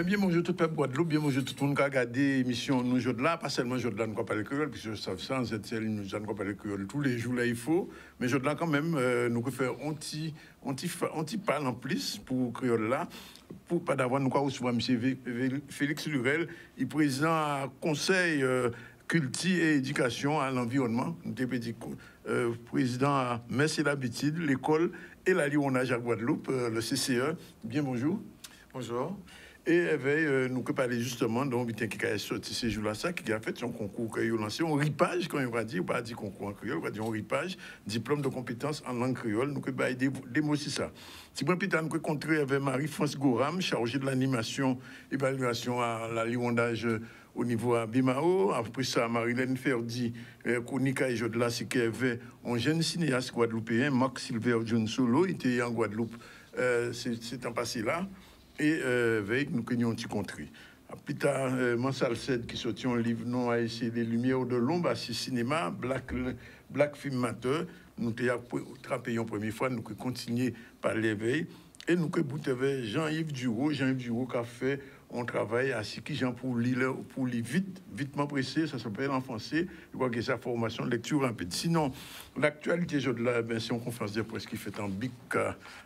bien bonjour tout le peuple Guadeloupe, bien bonjour tout le monde qui a regardé l'émission nous aujourd'hui là, pas seulement aujourd'hui là, nous parlons créole, puisque je sais ça, nous allons parler créole tous les jours là il faut, mais aujourd'hui là quand même, nous pouvons faire un petit pas en plus pour créole là, pour pas d'avoir nous quoi recevoir M. Félix Lurel, il est président à conseil culture et éducation à l'environnement, nous avons président à Merci l'habitude, l'école et la Lionage à Guadeloupe, le CCE. Bien bonjour. Bonjour. Et nous pouvons parler justement d'un butin qui a sorti ces jours-là, ça, qui a fait son concours qu'il a lancé, un ripage, quand il va dire, pas dire concours en créole, on va dire un ripage, diplôme de compétences en langue créole, nous pouvons parler des mots, c'est ça. Si vous pouvez nous rencontrer avec Marie-France Goram, chargée de l'animation, évaluation à la Liondage au niveau à Bimao. Après ça, Marilène Ferdi, Konika et Jodla, c'est qu'il y avait un jeune cinéaste guadeloupéen, Marc Silver John Solo, il était en Guadeloupe, c'est en passé là. Et avec nous qui nous ont contré. Plus tard, Mansal Sed qui sortit un livre non à essayer des lumières de l'ombre à ce cinéma, Black Filmateur. Nous avons attrapé une première fois, nous avons continué par l'éveil. Et nous avons Jean-Yves Duro qui a fait un travail à ce qui Jean pour lire vitement pressé, ça s'appelle en français. Je crois que c'est sa formation de lecture rapide. Sinon, l'actualité aujourd'hui, c'est une conférence de presse qui fait en BIC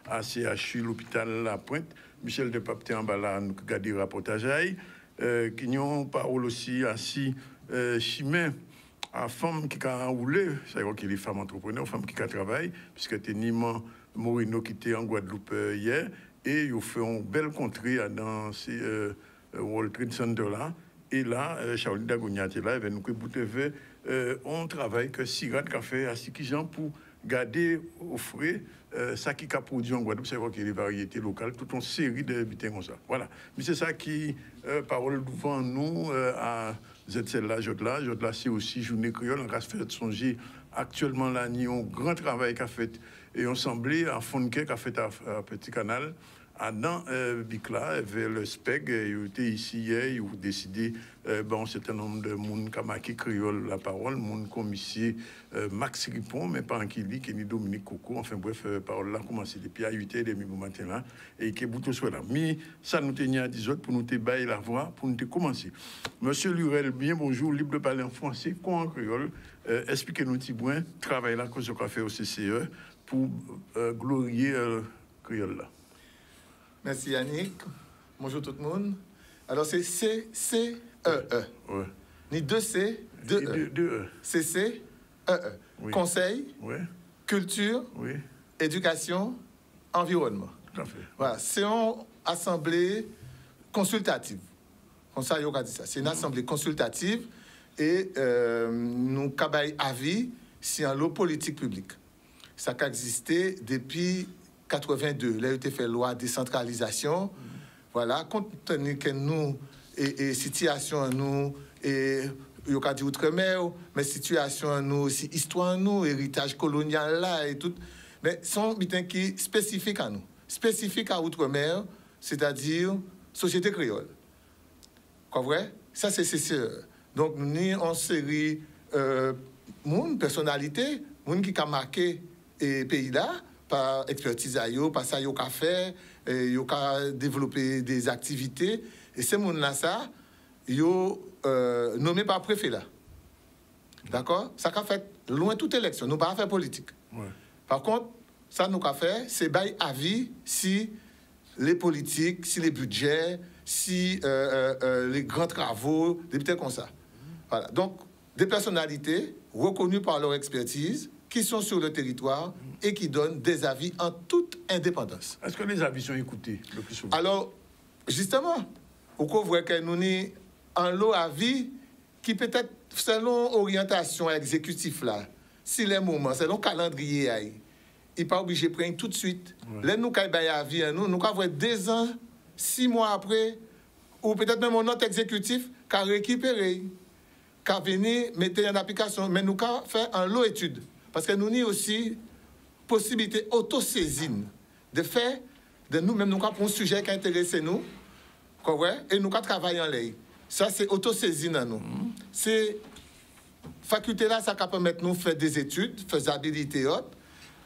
à CHU, l'hôpital La Pointe. Michel de Papté en bas là, nous regardons le rapportage. Qui ont parole aussi assis Chimay à femme qui a roulé, c'est-à-dire qu'il y a des femmes entrepreneurs, femmes qui travaillent, puisque c'était Niman Moreno qui était en Guadeloupe hier, et ils ont fait une belle contrée dans ces World Trade Center là. Et là, Charlie Dagonia était là, et nous on travaille que Sirat a fait à Sikijan pour garder au frais ça qui a produit en Guadeloupe, c'est vrai qu'il y a des variétés locales, toute une série de butins comme ça. Voilà. Mais c'est ça qui, parole devant nous, à ZCL Jodla. Jodla, c'est aussi Journée Créole. On a fait songer actuellement là, il y a un grand travail qu'a fait et on semblait à Fonke qu'a fait à Petit Canal. Dans Bicla, vers le SPEG, il était ici hier, il a décidé, un certain nombre de monde qui a marqué créole la parole, monde commissaire Max Ripon, mais pas en Kili, qui est Dominique Coco, enfin bref, parole là a commencé depuis à 8h30 du matin là, et qui est bouton soit là. Mais ça nous tenait à 10 autres pour nous bailler la voix, pour nous commencer. Monsieur Lurel, bien bonjour, libre de parler en français, quoi en créole, expliquez-nous petit point, travail là que ce qu'on fait au CCE pour glorier créole là. Merci Yannick. Bonjour tout le monde. Alors c'est C-C-E-E. Ouais. Ni 2 C, 2 E. 2 E. C-C-E-E. Oui. Conseil, culture, éducation, environnement. Tout à fait. Voilà, c'est une assemblée consultative. Comme ça, on dit ça. C'est une assemblée consultative et nous avons avis sur l'eau politique publique. Ça a existé depuis 82, là, il a été fait loi de décentralisation. Voilà, compte tenu que nous, et situation, nous, et il y a dit outre-mer, mais situation, nous aussi, histoire, nous, héritage colonial là et tout. Mais sont bitins qui spécifiques à nous. Spécifiques à outre-mer, c'est-à-dire société créole. Quoi vrai? Ça, c'est CCE. Donc, nous, en série, personnalité, moun qui a marqué le pays là, par expertise à yo, par ça yo qu'a fait, yo qu'a développé des activités et ces monde là ça yo nommé par préfet là. D'accord? Ça qu'a fait loin toute élection, nous pas faire politique. Ouais. Par contre, ça nous qu'a fait c'est bail avis si les politiques, si les budgets, si les grands travaux, des petits comme ça. Voilà. Donc des personnalités reconnues par leur expertise qui sont sur le territoire et qui donnent des avis en toute indépendance. Est-ce que les avis sont écoutés le plus souvent? Alors, justement, on voit que nous avons un lot d'avis qui peut-être, selon l'orientation exécutive, là, si les moments, selon le calendrier, il n'est pas obligé de prendre tout de suite. Là, nous avons un avis, nous avons 2 ans, 6 mois après, ou peut-être même un autre exécutif qui a récupéré, qui a venu mettre en application, mais nous avons fait un lot d'études. Parce que nous avons aussi possibilité autosaisine de faire de nous-mêmes, nous avons un sujet qui intéresse nous, et nous avons travaillé en l'air. Ça, c'est autosaisine à nous. C'est faculté là, ça permet de nous faire des études, faisabilité haute.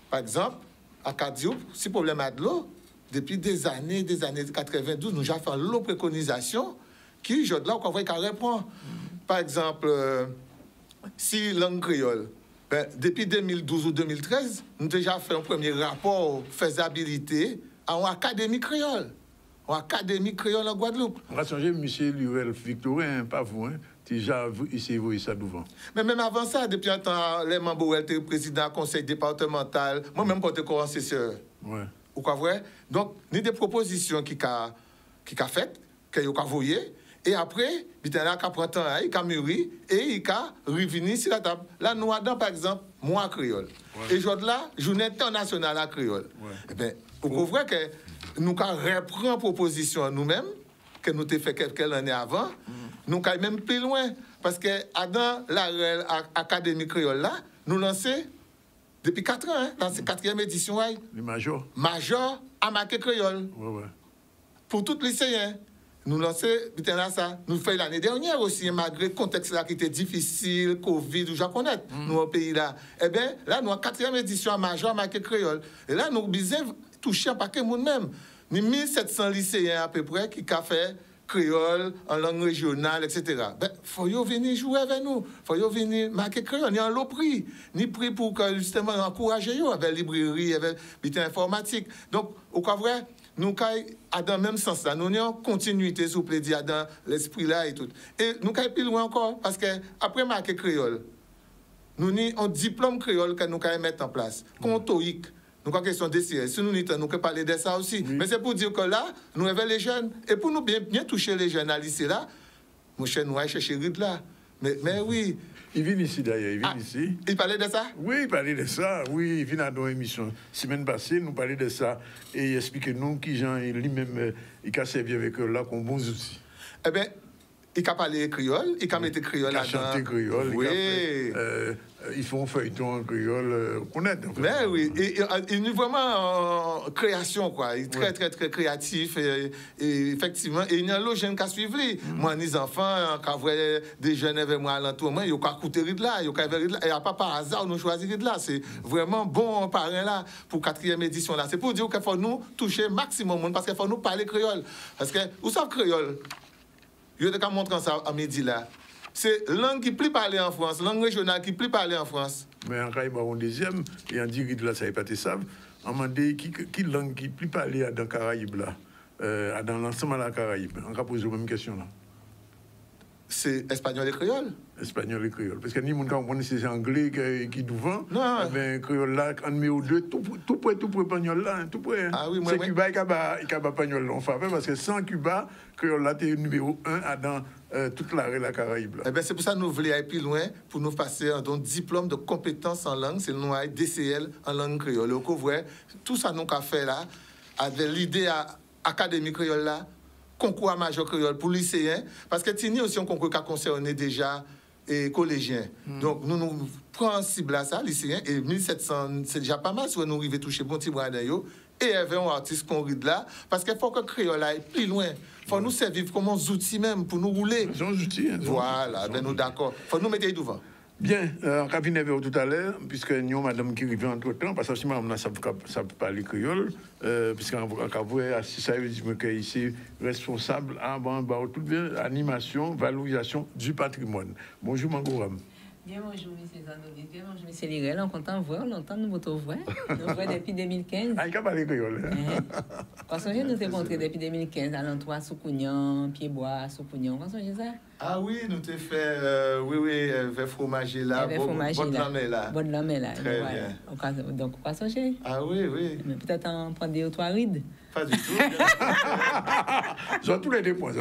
Par exemple, à Kadiou, si problème a de l'eau, depuis des années 92, nous avons fait l'autre préconisation qui, je là, on voit qu'elle répond. Par exemple, si langue créole, depuis 2012 ou 2013, nous avons déjà fait un premier rapport faisabilité à une académie créole. Une académie créole en Guadeloupe. On va changer, M. Lurel Victorin, pas vous, hein? Déjà, essayé de voir ça devant. Mais même avant ça, depuis un temps, les membres étaient président du conseil départemental, moi-même, porté co-assesseur. Ouais. Ou quoi vrai? Donc, il y a des propositions qui a faites, qui a envoyées, et après, il a pris temps, il a mûri, et il a revenu sur la table. Là, nous avons, par exemple, moi, créole. Ouais. Et aujourd'hui, là, journée internationale à créole. Ouais. Eh bien, vous voyez que nous avons repris une proposition à nous-mêmes, que nous avons fait quelques années avant, nous allons même plus loin. Parce que dans l'Académie créole, là, nous lançons depuis 4 ans, dans cette 4e édition. Le major. Major à marquer créole. Ouais. Pour tous les lycéens. Nous lançons, ça. Nous faisons l'année dernière aussi, malgré le contexte là qui était difficile, Covid, ou je connais, nous au pays là. Eh bien, là, nous avons 4e édition à major à marquer créole. Et là, nous avons touché un paquet de monde même. Nous avons 1700 lycéens à peu près qui ont fait créole, en langue régionale, etc. Ben, faut venir jouer avec nous. Faut venir marquer créole. Il y a un lot prix. Ni prix pour que, justement, encourager eux avec librairie, avec informatique. Donc, au cas vrai, nous, dans le même sens, là, nous avons une continuité, s'il vous plaît, dans l'esprit là et tout. Et nous avons plus loin encore, parce que après marquer créole, nous avons un diplôme créole que nous avons mettre en place. Contoïque. Nous avons une question d'essai. Si nous pouvons parler de ça aussi. Oui. Mais c'est pour dire que là, nous avons les jeunes. Et pour nous bien toucher les jeunes à lycée là, mon cher, nous allons chercher Ride là. Mais oui. Il vient ici d'ailleurs, il vient ici. Il parlait de ça? Oui, il parlait de ça. Oui, il vient à nos émissions. Semaine passée, nous parlait de ça. Et il explique nous qui Jean lui-même, il a servi avec eux là comme bons outils. Eh bien, il a parlé créole, il a mis créole là-dedans. Il a chanté créole. Oui. Ils font feuilleton en créole, connaître. En fait. Mais oui, il est vraiment en création, quoi. Il est très, très, très créatif. Et effectivement, et il y a un jeune qui a suivi. Moi, mes enfants, quand vous voyez des jeunes avec moi à l'entour, ils ont écouté Ride là, ils ont Ride là. Et à pas par hasard, nous choisi Ride là. C'est vraiment bon parrain là pour 4e édition là. C'est pour dire qu'il faut nous toucher maximum monde parce qu'il faut nous parler créole. Parce que, vous savez créole? Je vais te montrer ça à midi là. C'est langue qui plus parlée en France, langue régionale qui plus parlée en France. Mais en Caraïbes, on deuxième, et en dit que là, ça n'est pas ça. On m'a dit qui langue qui plus parlée dans Caraïbes là, dans l'ensemble de la Caraïbe. On va poser la même question là. C'est espagnol et créole. Espagnol et créole. Parce que ni mon comprend c'est anglais qui devant. Non. Mais créole là, en numéro 2, tout près espagnol là, tout près. Ah oui, moi. C'est Cuba qui a espagnol en faveur parce que sans Cuba, créole là, t'es numéro 1 dans toute la Caraïbe. Eh bien, c'est pour ça que nous voulons aller plus loin pour nous passer un diplôme de compétence en langue. C'est nous DCL en langue créole. Au couvre, tout ça nous avons fait là, avec l'idée académique créole là. Concours à major créole pour lycéens, parce que Tini aussi un concours qui a concerné déjà les collégiens. Donc, nous prenons cible à ça, lycéens, et 1700, c'est déjà pas mal si nous arrivons à toucher bon petit bras d'ailleurs, et il y avait un artiste qu'on ride là, parce qu'il faut que créole aille plus loin. Il faut nous servir comme un outil même pour nous rouler. C'est un outil. Voilà, ben nous d'accord. Il faut nous mettre devant. Bien, en cabinet vers tout à l'heure, puisque nous, madame qui arrive entre-temps, parce que si madame ça peut parler créole, puisqu'en cas si ça veut dire que ici responsable avant tout bien animation, valorisation du patrimoine. Bonjour Mangouram. Bien, bonjour, M. Zanovi. Bien, bonjour, M. Lirel. On content de voir, longtemps nous vous voyons. Nous voyons depuis 2015. Ah, il a parlé créole. Parce que nous t'ai montré depuis 2015 à l'endroit Soukounian, Pied-Bois, Soukounian. Comment c'est ça? Ah oui, nous t'ai fait, vers fromager là, bonne là. Bonne lamée là. Très bien. Donc, pas songer. Ah oui. Mais peut-être en prendre 2 ou 3 rides. Pas du tout. Sur tous les deux points.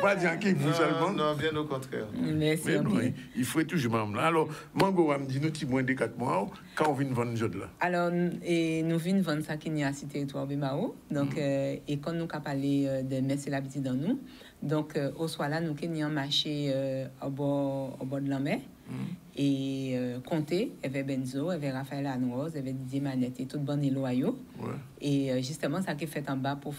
Pas dire qui vous seulement. Non, bien au contraire. Merci. Mais non, il faut toujours même là. Alors, Mangouram dit nous, tu moins de 4 mois, quand on vient vendre ce là. Alors, nous venons vendre ça qui n'y a cité territoire Bemao. Donc, et quand nous avons parlé de Merci la petite dans nous, donc, au soir là, nous avons marché au bord de la mer. Et Comté, il y avait Benzo, il y avait Raphaël Anrose, il y avait Didier Manette et tout bon loyaux. Ouais. Et justement, ça qui est fait en bas pour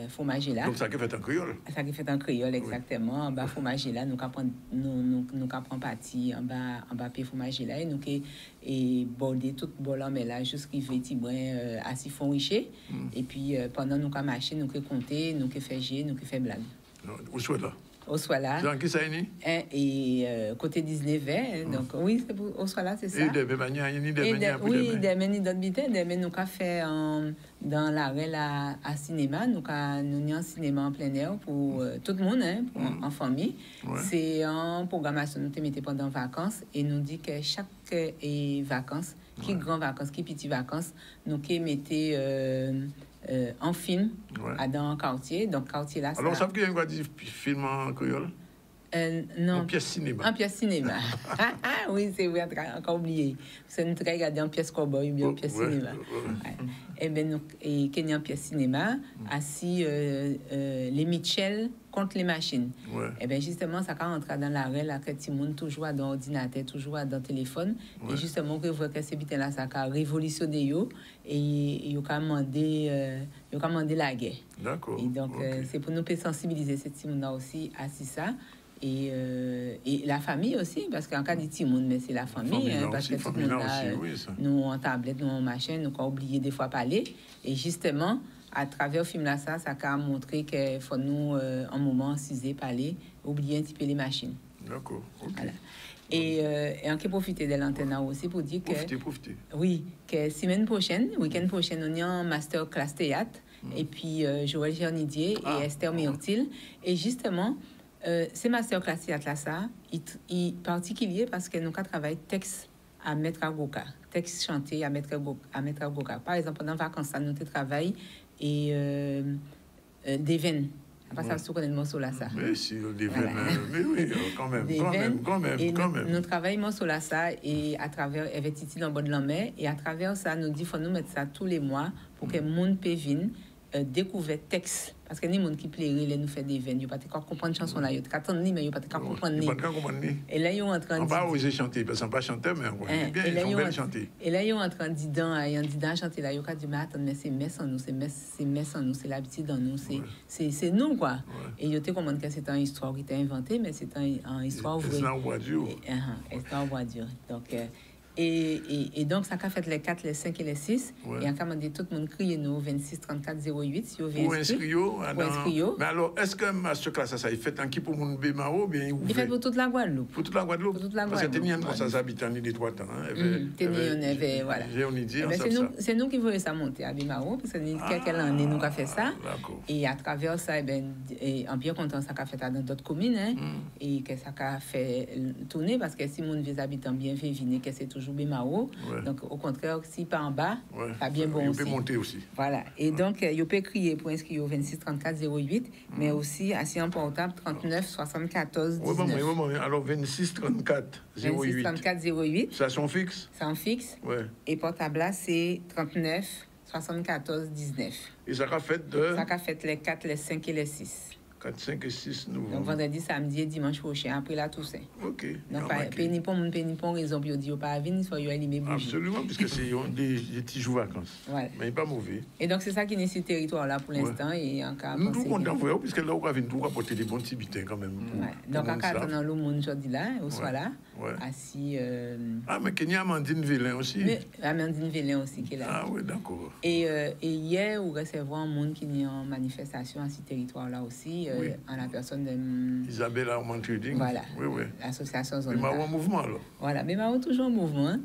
Fomagela. Donc ça qui est fait en créole. Ça qui est fait en créole, exactement. En bas Fomagela, nous avons parti en bas Fomagela et nous avons bordé tout le bol mais là, jusqu'à Tibouin à Siphon Richer. Et puis pendant nous avons marché, nous avons compté, nous avons fait G, nous avons fait blague. Où soit là? Au Soila. Dans qui ça est né? Et côté 19 donc oui, c'est au Soila, c'est ça. Et des manières, il y a des manières. Oui, des manières d'autres bité, des manières nous avons fait dans l'arrêt à cinéma, nous avons un cinéma en plein air pour tout le monde, hein, en famille. Ouais. C'est en programmation nous mettons pendant vacances et nous dit que chaque vacances, qui grand vacances, qui petit vacances, nous mettons en film dans un quartier. Donc, quartier là. Alors, ça veut dire qu'il y a un film en créole? Non. En pièce cinéma. En pièce cinéma. Oui, c'est vrai, encore oublié. C'est une très regardée en pièce cowboy ou bien en pièce cinéma. Ouais. Et bien, nous, et en pièce cinéma, assis les Mitchell contre les machines. Ouais. Et bien, justement, ça quand rentre dans l'arrêt, là, que tout le monde toujours dans l'ordinateur, toujours dans le téléphone. Et justement, que voit que ces bitins-là, ça a révolutionné yo, et il a commandé la guerre. D'accord. Et donc, c'est pour nous sensibiliser ces petits monde-là aussi à ça. Et la famille aussi, parce qu'en cas de petit monde, mais c'est la famille, parce que tout le monde là, nous en tablette, nous en machin, nous avons oublié des fois parler. Et justement, à travers le film là, ça a montré qu'il faut nous, un moment, ciser, parler, oublier un petit peu les machines. D'accord. Okay. Voilà. Et on peut profiter de l'antenne aussi pour dire que... Profiter. Oui, que semaine prochaine, week-end prochain, on a un masterclass théâtre, et puis Joël Gernidier et Esther Myrtil. Et justement, ces masterclass théâtre-là, ça, il est particulier parce que nous travaillons texte à mettre à Goka, texte chanté à mettre à Goka. Par exemple, pendant les vacances, nous travaillons et des veines. Après ça, vous connaissez le morceau là, ça. Mais si, des veines, mais oui, quand même. Nous travaillons sur là, ça, et à travers, avec Titi dans le bord de la mer, et à travers ça, nous dit qu'il faut nous mettre ça tous les mois pour que le monde puisse découvrir texte. Parce que les gens qui plairait, nous fait des veines, ils ne peuvent pas comprendre la chanson là, ils ne peuvent mais ils ne peuvent pas comprendre. Et là, ils sont en train de... On va oser chanter, parce qu'on ne peut pas chanter, mais ils sont bien chanter. Et là, ils sont en train de dire, chanter là, ils ont dit, mais attends, mais c'est messe en nous, c'est l'habitude en nous, c'est nous, quoi. Et ils ont compris que c'est une histoire qui était inventée, mais c'est une histoire vraie. C'est un bois dur. C'est un bois dur. Donc... Et donc, ça a fait les 4, les 5 et les 6. Et on a demandé tout le monde crier nous 26 34 08 si vous voulez inscrire. Mais alors, est-ce que masterclass ça il fait un qui pour mon Bémao bien il fait pour toute la Guadeloupe. Pour toute la Guadeloupe. Parce que Ténian pour ça habite en Île 3 ans. Ténian voilà. C'est nous qui voulons ça monter à Bémao parce que quelques années nous avons fait ça. Et à travers ça en bien content ça a fait dans d'autres communes et que ça a fait tourner parce que si mon vieux habitants bien venir que c'est toujours Bémao. Donc, au contraire, si pas en bas, pas bien bon aussi. Il peut monter aussi. Voilà. Et donc, il peut crier pour inscrire au 26 34 08, mais aussi assis en portable 39 74 19. Oui, alors 26 34 08. 26 34 08. Ça son fixe? C'est en fixe. Et portable là, c'est 39 74 19. Et ça a fait de... Ça a fait les 4, les 5 et les 6. 4, 5 et 6 novembre. Donc, vendredi, samedi et dimanche prochain, après la Toussaint. OK. Donc, péni pour raison, puis on dit, pas venir, soit allumer bougie. Absolument, puisque c'est des petits jours vacances. Voilà. Mais pas mauvais. Et donc, c'est ça qui est ce territoire-là pour l'instant. Et en cas nous, contents, puisque là, on va venir pour apporter des bons petits bitins quand même. Donc, en cas attendant le monde aujourd'hui là, au soit là, assis. Mais qu'il y a Amandine Vélin aussi. Amandine Vélin aussi qui est là. Ah oui, d'accord. Et hier, on recevait un monde qui est en manifestation à ce territoire-là aussi. En la personne de... Isabelle Armand Trading. Voilà. Oui. L'association Zone. Mais en mouvement, alors. Voilà, mais toujours en mouvement.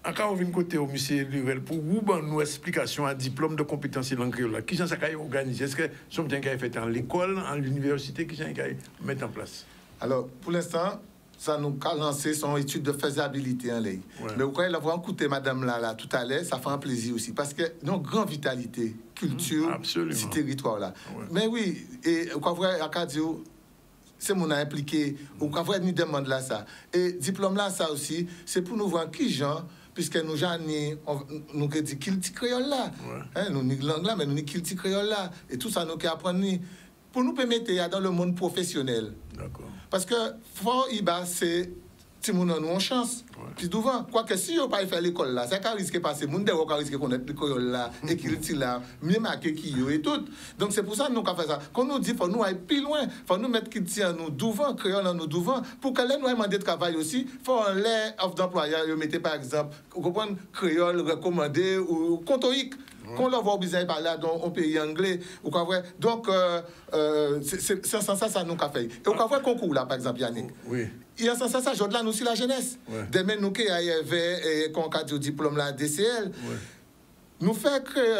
Encore on vient côté au monsieur Lurel pour vous donner une explication à diplôme de compétence en créole. Qui ça a organisé? Est-ce que c'est bien qu'il fait en l'école, en l'université, qui ça a mis en place? Alors, pour l'instant, ça nous a lancé son étude de faisabilité en ligne. Mais vous croyez l'avoir écouté, madame là, tout à l'heure, ça fait un plaisir aussi. Parce que nous avons une grande vitalité, culture, ce territoire-là. Mais oui, et vous croyez, à Kadio, c'est mon impliqué, vous croyez, nous demande là ça. Et diplôme là, ça aussi, c'est pour nous voir qui gens, puisque nous nous dit qu'il créole là. Nous ni langue là, mais nous ni qu'il créole là. Et tout ça, nous qui apprenons. pour nous permettre dans le monde professionnel. D'accord. Parce que fort Iba, c'est si nous avons une chance. Plus souvent, quoique si on ne pas faire l'école là, ça risque de passer. Moun de risque de connaître l'école là, et qu'il est là, mieux marqué qui et tout. Donc c'est pour ça que nous avons fait ça. Quand nous dit faut nous aller plus loin, faut nous mettre qui tient nous devant, créole en nous devant, pour que les nous demander de travail aussi, faut les offres d'emploi, ils mettent par exemple, vous comprenez, créole recommandé ou contoïque. Qu'on leur voit besoin de parler dans un pays anglais, ou quoi vrai. Donc, c'est ça nous qu'a fait. Et on a fait un concours là, par exemple, Yannick. Oui. Il y a ça, je là, nous aussi la jeunesse. Ouais. Demain, nous qui avait un diplôme là, DCL. Ouais. Nous faisons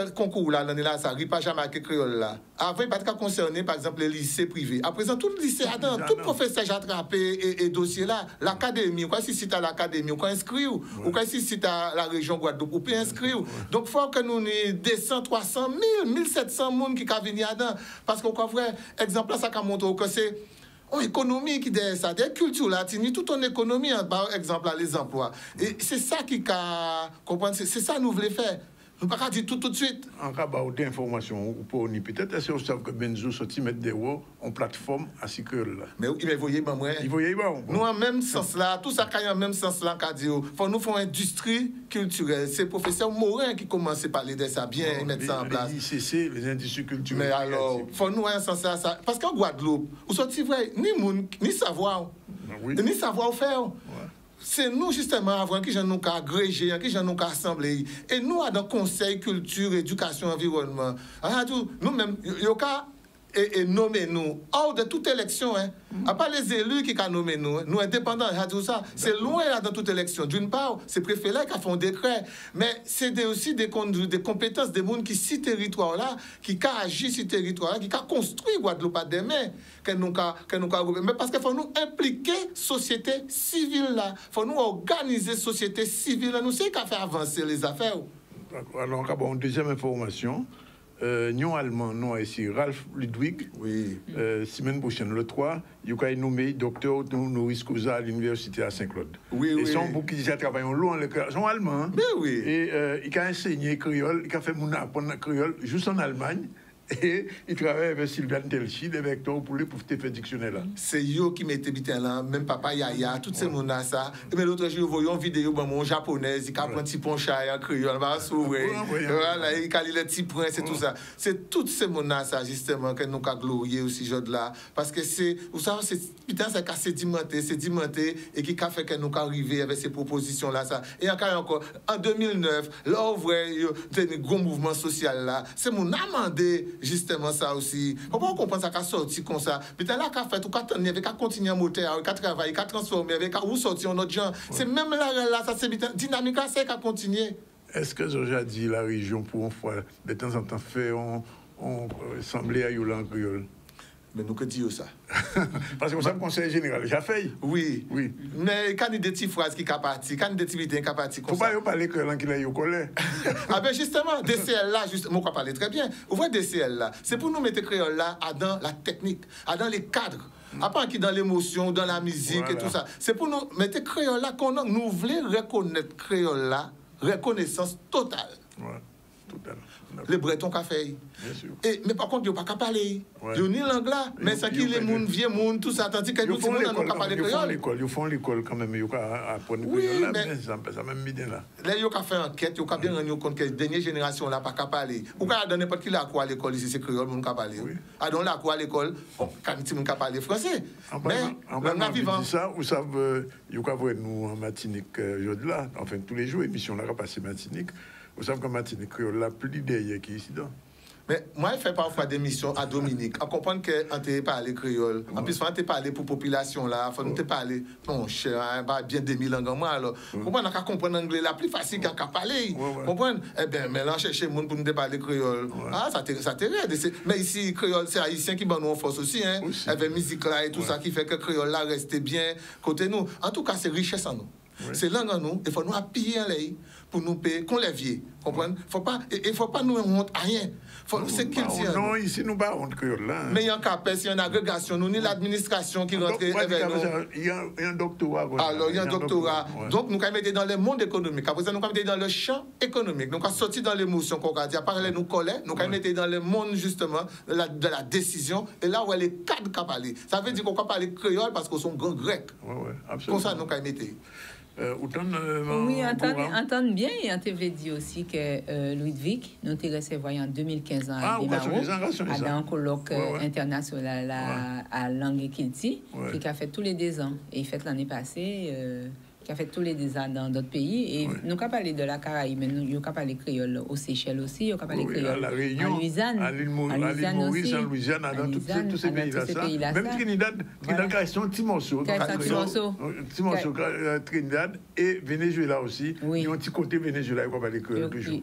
un concours là, l'année là, ça n'arrive pas jamais à créole là. Avant, il n'y a pas de concerné, par exemple, les lycées privés. À présent, tout le lycée, tout professeur j'ai attrapé et dossier là, l'académie, ou quoi si c'est à l'académie, ou quoi inscrit, ou quoi si c'est à la région Guadeloupe, ou peut inscrire. Donc, il faut que nous ayons 200, 300, 1000, 1700 personnes qui peuvent venir là-dedans. Parce qu'on croit vrai, exemple, ça montre que c'est une économie qui est ça, des cultures latines, toute une économie, par exemple, les emplois. Et c'est ça qui comprendre, c'est ça que nous voulons faire. Nous ne pouvons pas dire tout de suite. En cas d'informations, peut-être est-ce que vous savez que Benzo sorti mettre des mots en plateforme à Sikreol là. Mais vous voyez, moi. Il voyait bon. Nous, en même sens là, tout ça qui est en même sens là, il faut nous faire une industrie culturelle. C'est le professeur Morin qui commence à parler de ça, bien mettre ça en place. Les ICC, les industries culturelles. Mais alors, il faut nous un sens là, ça. Parce qu'en Guadeloupe, vous sortez vrai, ni savoir, ni savoir faire. C'est nous, justement, avant qui nous avons agrégé, qui nous avons assemblé. Et nous, dans le Conseil culture, éducation, environnement, nous-mêmes, et nommer nous hors de toute élection, à part les élus qui ont nommé nous indépendants, ça, c'est loin là dans toute élection. D'une part, c'est le préfet là qui a fait un décret, mais c'est aussi des compétences des gens qui si territoire là, qui agissent sur territoire là, qui construit Guadeloupe à demain, mais parce qu'il faut nous impliquer société civile là, faut nous organiser société civile là, nous c'est qu'à faire avancer les affaires. Alors, une deuxième information. Nous allemand, nous ici, Ralph Ludwig, semaine prochaine, le 3, il a nommé docteur Noris Cousa à l'université à Saint-Claude. Et son bouc qui travaille en long, sont allemands. Et il a enseigné créole, il a fait mon apprendre créole juste en Allemagne. Et il travaille avec Sylvain Telchi, le vecteur pour faire dictionnaire là. C'est eux qui mettaient bitin là, même papa Yaya, tous ces gens là ça. Mais l'autre jour, vous voyez une vidéo de mon japonais, il a pris un petit ponchaille en créole, va s'ouvrir. Voilà, il a les petits points, c'est tout ça. C'est tous ces gens là ça justement que nous avons glorifié aussi jour là, parce que c'est, vous savez, c'est putain c'est sédimenté et qui a fait que nous arriver avec ces propositions là ça. Et encore en 2009, là où vous voyez un gros mouvement social là, c'est mon amendé justement ça aussi. Pourquoi on comprend ça qu'a sorti comme ça? Putain là qu'a fait tout qu'a tenir avec qu'a continuer à moteur, qu'a travailler, qu'a transformer avec où sortir notre gens. C'est même là ça c'est dynamique là c'est qu'a continuer. Est-ce que j'ai dit la région pour une fois de temps en temps faire on semblait à Yolan créole? Mais nous que disons ça. Parce que vous savez, le conseil général, j'ai fait. Oui. Mais quand il y a des petites phrases qui sont parties, quand il y a des petites vidéos qui sont parties comme ça. Il ne faut pas parler que qu'il a eu au collège. Ah ben justement, DCL là, justement, moi je parle très bien. Vous voyez DCL là, c'est pour nous mettre créole là dans la technique, dans les cadres. Pas qui dans l'émotion, dans la musique et tout ça. C'est pour nous mettre créole là qu'on nous voulons reconnaître créole là, reconnaissance totale. Ouais, totale. Les Bretons qu'a fait. Mais par contre, ils n'ont pas qu'à parler. Ils ont ni l'anglais, mais c'est qui les gens, vieux gens, tout ça, tandis que nous, nous n'avons pas parlé créole. Ils font l'école quand même, ils ont apprendre créole là, ça m'a même mis là. Là, ils ont fait enquête, ils ont bien rendu compte que la dernière génération n'a pas qu'à parler. Ou quand il n'importe qui l'a quoi à l'école ici, c'est créole, ils n'ont pas parler. Donc là, quoi à l'école, quand ils n'ont pas parler français. Mais, on a vivant. Ça, vous savez, ils ont vu nous en Martinique, là, enfin, tous les jours, émission là, passé Martinique. Vous savez qu'en Martinique, créole là, plus derrière qui ici, donc. Mais moi, je fais parfois des missions à Dominique. On comprend qu'on te parle créole. En plus, on te parle pour la population là. Il faut nous te parler. Non, cher, bien 2000 langues en moi alors. Comprendre qu'on comprend l'anglais là plus facile qu'à parler. Comprendre? Eh bien, mais là, chercher le monde pour nous parler créole. Ah, ça t'aide. Mais ici, créole, c'est haïtien qui bat nous en force aussi. Avec musique là et tout ça qui fait que créole là reste bien côté nous. En tout cas, c'est richesse en nous. C'est langue en nous. Il faut nous appuyer en l'air pour nous payer, qu'on les vie. Comprenez? Il faut pas nous honte à rien. C'est qu'il dit. Non, ici, nous pas honte créole là. Mais il y a un capes, il y a une agrégation, nous, ni l'administration qui rentre avec nous. Il y a un doctorat. Alors, il y a un doctorat. Donc, nous avons été dans le monde économique. Après ça, nous avons été dans le champ économique. Nous avons sorti dans l'émotion qu'on a dit. Après, nous collait. Nous avons été dans le monde, justement, de la décision. Et là où les cadres qui parlent. Ça veut dire qu'on peut parler créole parce qu'on sont grands grecs. Oui, absolument. Comme ça, nous avons été. Oui, entendre bien, et on t'avait dit aussi que Ludwig, nous t'ai recevoir en 2015 à dans un colloque international à Langue Kilti, qui a fait tous les 2 ans. Et il fait l'année passée, qui a fait tous les 2 ans dans d'autres pays. Et nous avons parlé de la Caraïbe, mais nous avons parlé créole aux Seychelles aussi, nous avons parlé créole en Louisiane, à l'île Maurice, en Louisiane, dans tous ces pays-là. Même Trinidad, qui a un petit morceau. Trinidad et Venezuela aussi. Ils ont un petit côté Venezuela, ils ont parlé créole toujours.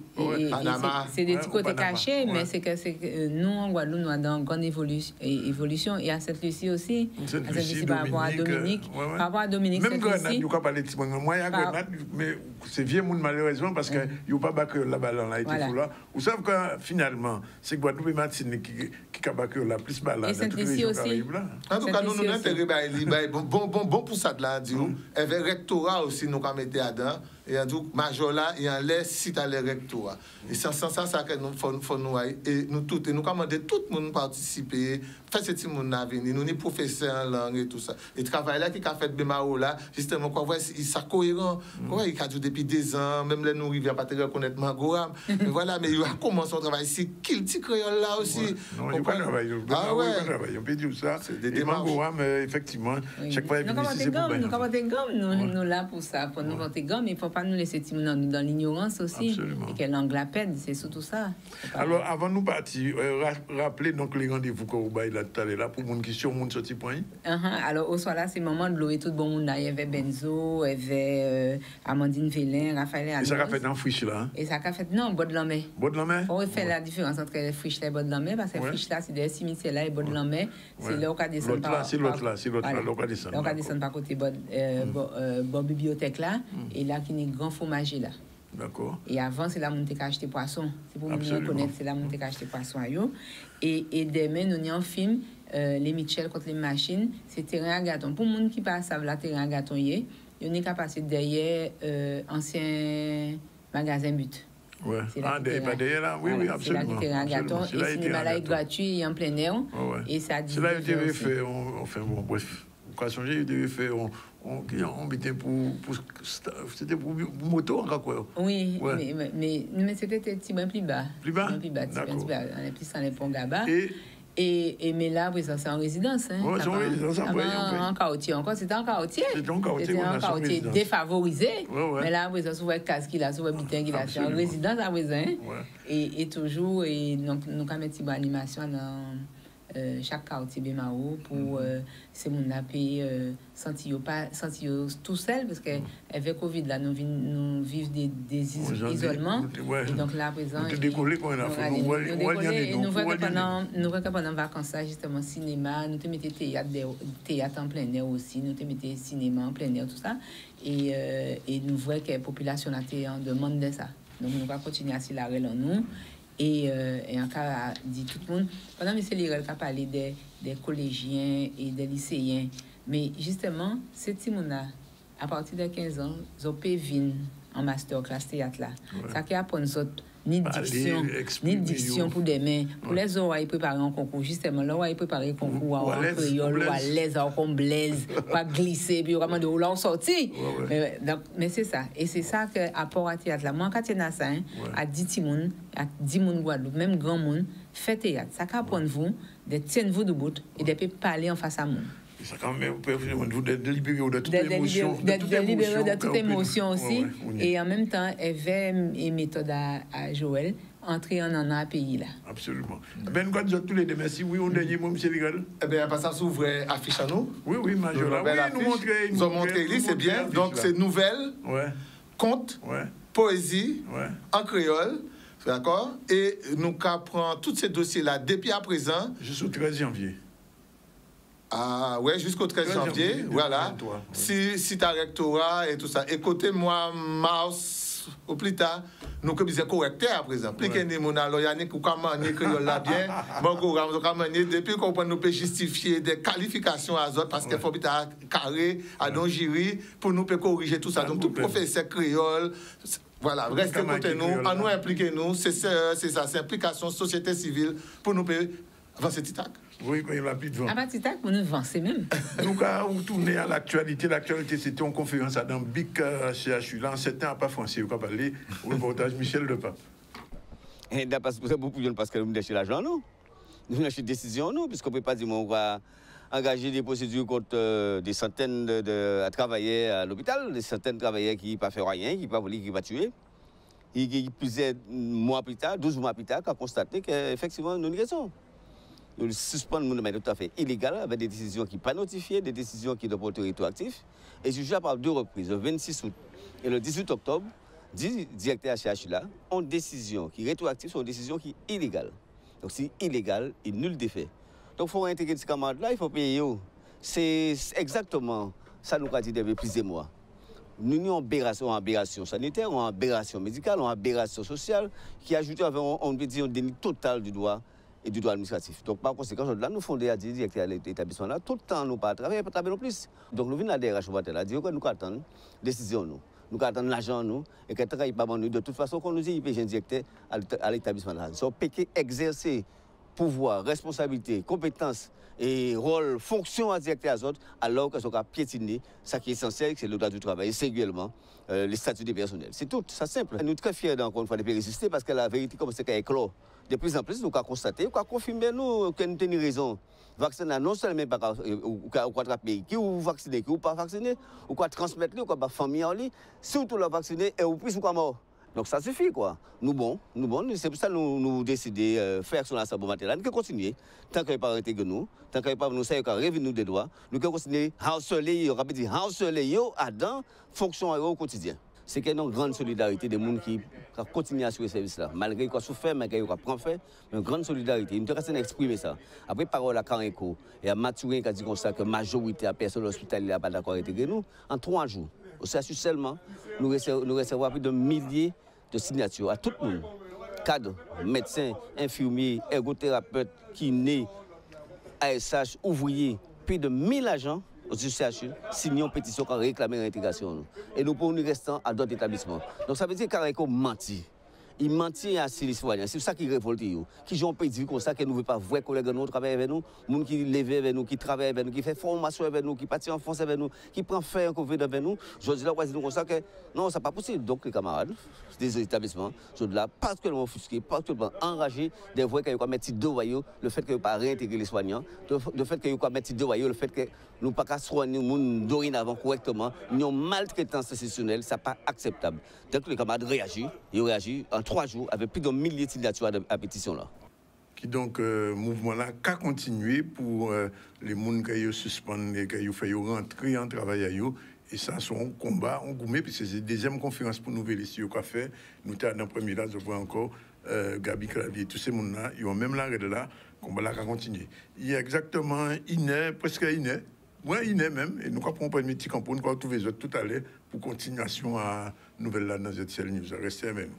C'est des petits côtés cachés, mais c'est que nous, en Guadeloupe, nous avons une grande évolution. Et à Sainte-Lucie aussi. Sainte-Lucie, par rapport à Dominique. Par rapport à Dominique, Sainte-Lucie. Moi, il y a Grenade, mais c'est vieux monde malheureusement parce qu'il n'y a pas battu là-bas dans la là. Vous savez que finalement, c'est Guadeloupe et Martinique qui a battu la plus balade dans toutes les régions Caraïbes là. En tout cas, nous avons intérêt bon pour ça de là, dit vous. Et le rectorat aussi, nous avons mis dedans. Et donc, major là, il y a les sites à les rectorat. Et c'est ça que nous faut nous et nous tous et nous commander tout le monde participer, faire ce petit monde à venir, nous les professeurs en langue et tout ça. Et travail là qui a fait Bemao là, justement quoi voir il ça cohérent. Quoi il a dû depuis 2 ans, même les nous rivière pas très reconnaître Magoram. Mais voilà, mais il a commencé son travail ici, qu'il petit créole là aussi. Non, il pas travailler. Ah ouais, on peut dire ça. C'est des Magoram effectivement, chaque fois nous là pour ça, pour nous voter gomme, il faut pas nous laisser dans l'ignorance aussi. Absolument. Et que langue la peine, c'est surtout ça. Alors, avant de nous partir, rappelez donc les rendez-vous que vous avez là tout à l'heure pour mon question, mon sorti point. Alors, au soir là, c'est le moment de l'eau et tout le monde là. Il y avait Benzo, il y avait Amandine Vélin, Raphaël Anos. Et ça a fait dans Friche là? Et ça a fait, non, Bas de Lamé. Bas de Lamé? On fait la différence entre les Friches et Bas de Lamé, parce que Friche là, c'est des cimetières là et Bas de Lamé, c'est là où on descend par. C'est l'autre là, là où on descend. Là où on descend par côté Bas bibliothèque là, et là, qui est grand fromager là. D'accord. Et avant, c'est là où on a acheté poisson. C'est pour nous reconnaître, c'est là où on a acheté poisson. Et demain, nous avons un film, Les Mitchell contre les machines, c'est terrain à gâton. Pour les gens qui passent à terrain à gâton, il y a passé derrière ancien magasin But. Oui, pas derrière là, oui, absolument. C'est là qui terrain à gâton. Et le cinéma là est gratuit et en plein air. Et ça dit. C'est là qu'il devait faire, enfin bon, bref. Quand il devait faire, on mettait c'était pour moto encore quoi. Oui, mais c'était un petit peu plus bas. Plus bas? Plus bas, on est plus dans les ponts Gaba. Mais là, c'est en résidence. Oui, c'est en résidence. En quartier. Encore, c'était en quartier. C'était en quartier défavorisé. Mais là, vous voyez casse qu'il a, vous voyez bitin qu'il a. C'est en résidence à présent. Et toujours, nous avons mis une animation dans chaque quartier Bemao pour ces gens-là sentir tout seul parce qu'avec Covid là nous vivons des isolements et donc là à présent nous voyons que pendant vacances là justement cinéma nous te mettons théâtre en plein air aussi nous te mettons cinéma en plein air tout ça et nous voyons que la population a en demande de ça donc nous allons continuer à s'y la en nous. Et encore dit tout le monde, pendant que M. Lirel a parlé des collégiens et des lycéens, mais justement, ces petits gens-là, à partir de 15 ans, ils ont pu venir en masterclass théâtre là. Ça qui apprend ni diction pour demain. Pour les oreilles préparer un concours, justement, l'oreille préparer un concours en créole, ou à l'aise, comme blaise, pas glisser, puis vraiment de où l'on sorti. Mais c'est ça. Et c'est ça que apport à théâtre là. Moi, quand il y a ça, à 10 personnes, à 10 personnes Guadeloupe, même grand monde, fait théâtre. Ça qu'apprendre vous, de tenir vous debout et de parler en face à monde. Ça quand même vous de libérer de toute émotion. De toute émotion aussi. Et en même temps, elle avait une méthode à Joël, entrer en un pays là. Absolument. Ben, quand tous les deux, merci. Oui, on dernier mot, M. Ligal. Eh bien, ça s'ouvre affiche à nous. Oui, Major. Oui, nous montrer. Nous avons montré, c'est bien. Donc, c'est nouvelle, conte, poésie, en créole. D'accord? Et nous prenons tous ces dossiers-là depuis à présent. Jusqu'au 13 janvier. Ah ouais, jusqu'au 13 janvier, voilà. Si tu as rectorat et tout ça. Et côté moi, mars, Au plus tard, nous comme disons correcteur à présent. Plus que nous avons Yannick ou comment manier créole là bien, bon depuis qu'on peut nous peut justifier des qualifications à autres parce qu'il faut être carré, à don jury pour nous peut corriger tout ça. Donc tout professeur créole. Voilà, restez côté nous, à nous impliquer nous, c'est ça, c'est implication société civile pour nous avancer Titac. Oui, quand il a plus de vent. Ah bah Titac, pour nous avancer même. Nous avons retourné à l'actualité. L'actualité, c'était une conférence à dans BIC CHU. Là, en 7 ans, à pas français, vous avez parlé au reportage Michel Lepape. Et d'après ce que vous parce que nous avons l'argent, nous. Nous avons des décisions, nous, puisqu'on ne peut pas dire qu'on va engager des procédures contre des centaines de travailleurs à l'hôpital, des centaines de travailleurs qui ne pas fait rien, qui ne pas voler, qui ne pas tuer. Et qui, plusieurs mois plus tard, 12 mois plus tard, a constaté qu'effectivement, nous avons raison. Nous suspendons de manière tout à fait illégale avec des décisions qui ne sont pas notifiées, des décisions qui doivent être rétroactives. Et je joue par 2 reprises, le 26 août et le 18 octobre, 10 directeurs CHU là ont une décision qui est rétroactive sur une décision qui est illégale. Donc c'est illégal et nul d'effet. Donc il faut intégrer ces camarades-là, il faut payer. C'est exactement ça nous a dit depuis plusieurs mois. Nous avons une aberration sanitaire, une aberration médicale, une aberration sociale qui ajoute un déni total du droit et du droit administratif. Donc par conséquent, là, nous fondons à dire directeur de l'établissement là, tout le temps nous pas travailler, pas travailler non plus. Donc nous venons à la DRH là, dire que nous attendons décision nous. Nous attendons l'argent nous et que travail pas nous. De toute façon, quand nous dit il paye un directeur à l'établissement là, c'est peut exercer pouvoir, responsabilité, compétence et rôle, fonction à directeur à autres, alors que ça va piétiner, ce qui est essentiel, c'est le droit du travail, et singulièrement les statuts des personnels. C'est tout, c'est simple. Nous sommes très fiers encore une fois de résister parce que la vérité comme c'est qu'elle éclore. De plus en plus, nous avons constaté, nous avons confirmé nous, que nous avons raison. Vacciner non seulement pas ou attraper qui ou vacciner, qui ou pas vacciner, ou quoi transmettre, ou quoi famille en lit, surtout la vacciner et ou plus ou quoi mort. Donc ça suffit quoi. Nous bon, c'est pour ça que nous décidons de faire sur l'ensemble matériel. Nous continuer tant qu'il n'y a pas intégrer nous, tant qu'il n'y a pas nous savons qu'on revenir nous des droits, nous continuer à harceler, à dans fonction au quotidien. C'est qu'il y a une grande solidarité des gens qui continuent à assurer ce service-là. Malgré qu'ils ont souffert, malgré qu'ils ont pris fait, une grande solidarité. Nous devons exprimer ça. Après, parole à Karenko et à Mathurin qui a dit comme ça que la majorité des personnes hospitalières n'a pas d'accord avec nous, en 3 jours, au CHU seulement, nous recevons plus de milliers de signatures à tout le monde. Cadres, médecins, infirmiers, ergothérapeutes, kinés, ASH, ouvriers, plus de 1000 agents. Au CHU, signons une pétition qui réclame l'intégration. Et nous pouvons nous rester à d'autres établissements. Donc ça veut dire qu'il mentit. Il mentit à ces citoyens. C'est ça qui révolte. Qui ont dit comme ça que nous ne voulons pas voir collègues nous travailler avec nous, les gens qui lèvent avec nous, qui travaillent avec nous, qui font formation avec nous, qui partent en France avec nous, qui prennent faire un Covid avec nous. Je dis là, comme ça que non, ce n'est pas possible. Donc les camarades des établissements sont là particulièrement offusqués, particulièrement enragés de voir qu'ils ont mis deux voyous, le fait qu'ils n'ont pas réintégré les soignants, le fait qu'ils ont mis deux voyous, le fait que nous n'avons pas soigner les gens dorénavant correctement, nous avons maltraitance institutionnelle, ce n'est pas acceptable. Donc les camarades réagissent, ils réagissent en 3 jours avec plus de milliers de signatures à la pétition là. Qui donc mouvement là qu'a continué pour les gens qui suspendent et qui fait rentrer en travail à eux. Et ça, c'est un combat, on gourmet, puis c'est la deuxième conférence pour nous vérifier qu'on a fait. Nous sommes dans le premier là, je vois encore Gabi Clavier, tous ces gens-là, ils ont même l'arrêt de là, qu'on va continuer. Il y a exactement presque une heure, ouais, une heure même, et nous avons pris un petit campo, nous avons trouvé les autres tout à l'heure pour continuation à nouvelle là dans ZCL News. Restez avec nous.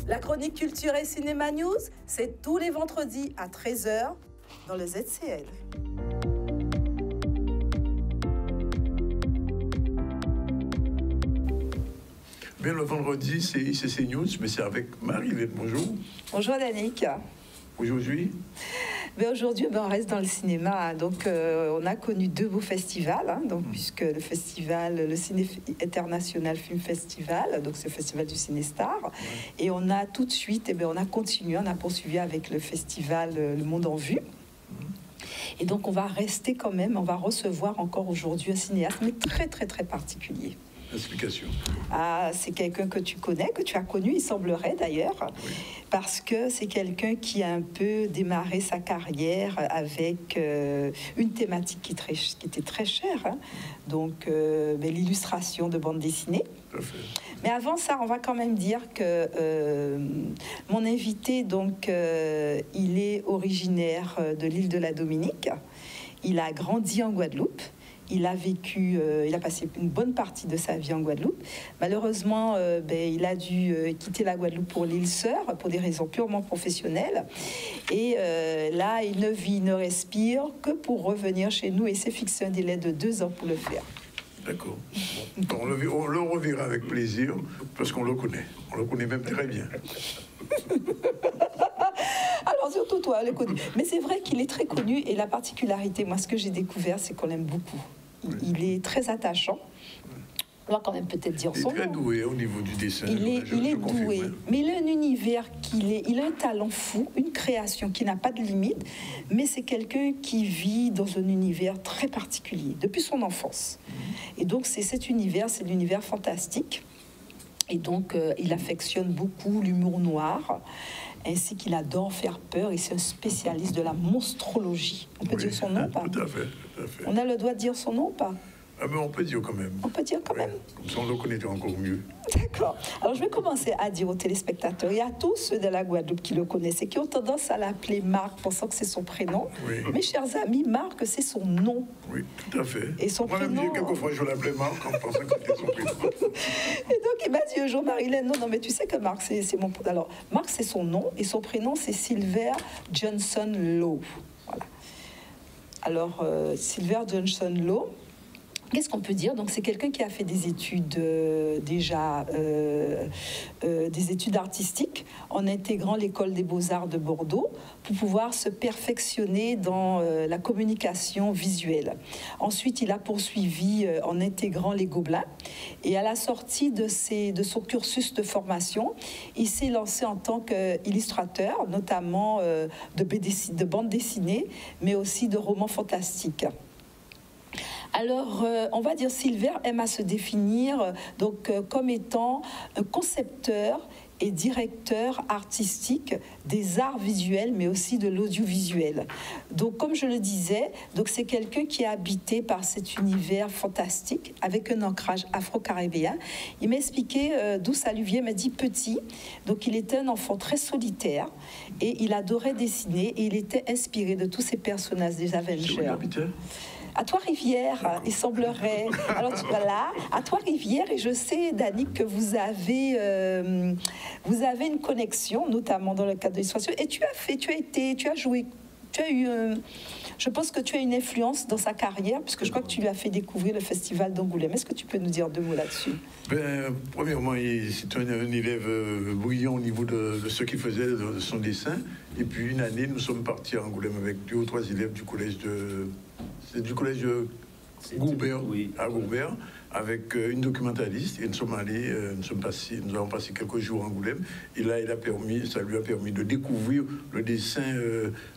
La chronique Culture et Cinéma News, c'est tous les vendredis à 13h dans le ZCL. Bien, le vendredi, c'est ICC News, mais c'est avec Marie-Hélène. Bonjour. Bonjour Danick. Aujourd'hui Aujourd'hui, on reste dans le cinéma. Donc, on a connu 2 beaux festivals. Puisque le festival, le Ciné International Film Festival, donc c'est le festival du Cinestar. Ouais. Et on a tout de suite, on a continué, on a poursuivi avec le festival Le Monde en Vue. Et donc, on va rester quand même, on va recevoir encore aujourd'hui un cinéaste, mais très, très, très particulier. Explication. Ah, c'est quelqu'un que tu connais, que tu as connu, il semblerait d'ailleurs, oui. Parce que c'est quelqu'un qui a un peu démarré sa carrière avec une thématique qui était très chère, hein. Donc l'illustration de bande dessinée. Mais avant ça, on va quand même dire que mon invité, donc, il est originaire de l'île de la Dominique. Il a grandi en Guadeloupe. Il a vécu, il a passé une bonne partie de sa vie en Guadeloupe. Malheureusement, il a dû quitter la Guadeloupe pour l'île Sœur pour des raisons purement professionnelles. Et là, il ne vit, ne respire que pour revenir chez nous et s'est fixé un délai de 2 ans pour le faire. D'accord. Bon, on le reverra avec plaisir parce qu'on le connaît. On le connaît même très bien. Alors, surtout toi, le connu. Mais c'est vrai qu'il est très connu et la particularité, moi, ce que j'ai découvert, c'est qu'on l'aime beaucoup. Il est très attachant. On va quand même peut-être dire son nom. Il est très doué au niveau du dessin. Il est doué, mais il a un univers il a un talent fou, une création qui n'a pas de limite, mais c'est quelqu'un qui vit dans un univers très particulier, depuis son enfance. Et donc, c'est cet univers, c'est l'univers fantastique. Et donc, il affectionne beaucoup l'humour noir, ainsi qu'il adore faire peur, et c'est un spécialiste de la monstrologie. On peut dire son nom ou pas? Tout à fait, tout à fait. On a le droit de dire son nom ou pas? Ah, mais on peut dire quand même. On peut dire quand même. Comme ça, on le connaît encore mieux. D'accord. Alors, je vais commencer à dire aux téléspectateurs, il y a tous ceux de la Guadeloupe qui le connaissent et qui ont tendance à l'appeler Marc, pensant que c'est son prénom. Oui. Mes chers amis, Marc, c'est son nom. Oui, tout à fait. Et son Moi-même, prénom... quelquefois, je l'appelais Marc en pensant que c'était son prénom. Et donc, il m'a dit un jour, Marilyn, non, mais tu sais que Marc, c'est mon... Alors, Marc, c'est son nom, et son prénom, c'est Silver Johnson Law. Voilà. Alors, Silver Johnson Law, qu'est-ce qu'on peut dire? Donc, c'est quelqu'un qui a fait des études des études artistiques en intégrant l'école des beaux-arts de Bordeaux pour pouvoir se perfectionner dans la communication visuelle. Ensuite, il a poursuivi en intégrant les Gobelins et à la sortie de son cursus de il s'est lancé en tant qu'illustrateur, notamment de bandes dessinées, mais aussi de romans fantastiques. Alors, on va dire Silver aime à se définir comme étant un concepteur et directeur artistique des arts visuels, mais aussi de l'audiovisuel. Donc, comme je le disais, c'est quelqu'un qui est habité par cet univers fantastique avec un ancrage afro-caribéen. Il m'a expliqué d'où ça lui vient, il m'a dit petit. Donc, il était un enfant très solitaire et il adorait dessiner et il était inspiré de tous ces personnages des Avengers. À Trois-Rivières, il semblerait. Alors, tu vas là, à Trois-Rivières, et je sais, Danick, que vous avez une connexion, notamment dans le cadre de l'illustration. Et tu as joué, tu as eu. Je pense que tu as une influence dans sa carrière, puisque je crois que tu lui as fait découvrir le Festival d'Angoulême. Est-ce que tu peux nous dire 2 mots là-dessus? Premièrement, c'est un élève brillant au niveau de ce qu'il faisait de son dessin. Et puis, une année, nous sommes partis à Angoulême avec 2 ou 3 élèves du collège Gourbert, oui, à Gourbert, avec une documentaliste. Et nous sommes allés, nous avons passé quelques jours à Angoulême. Et là, ça lui a permis de découvrir le dessin,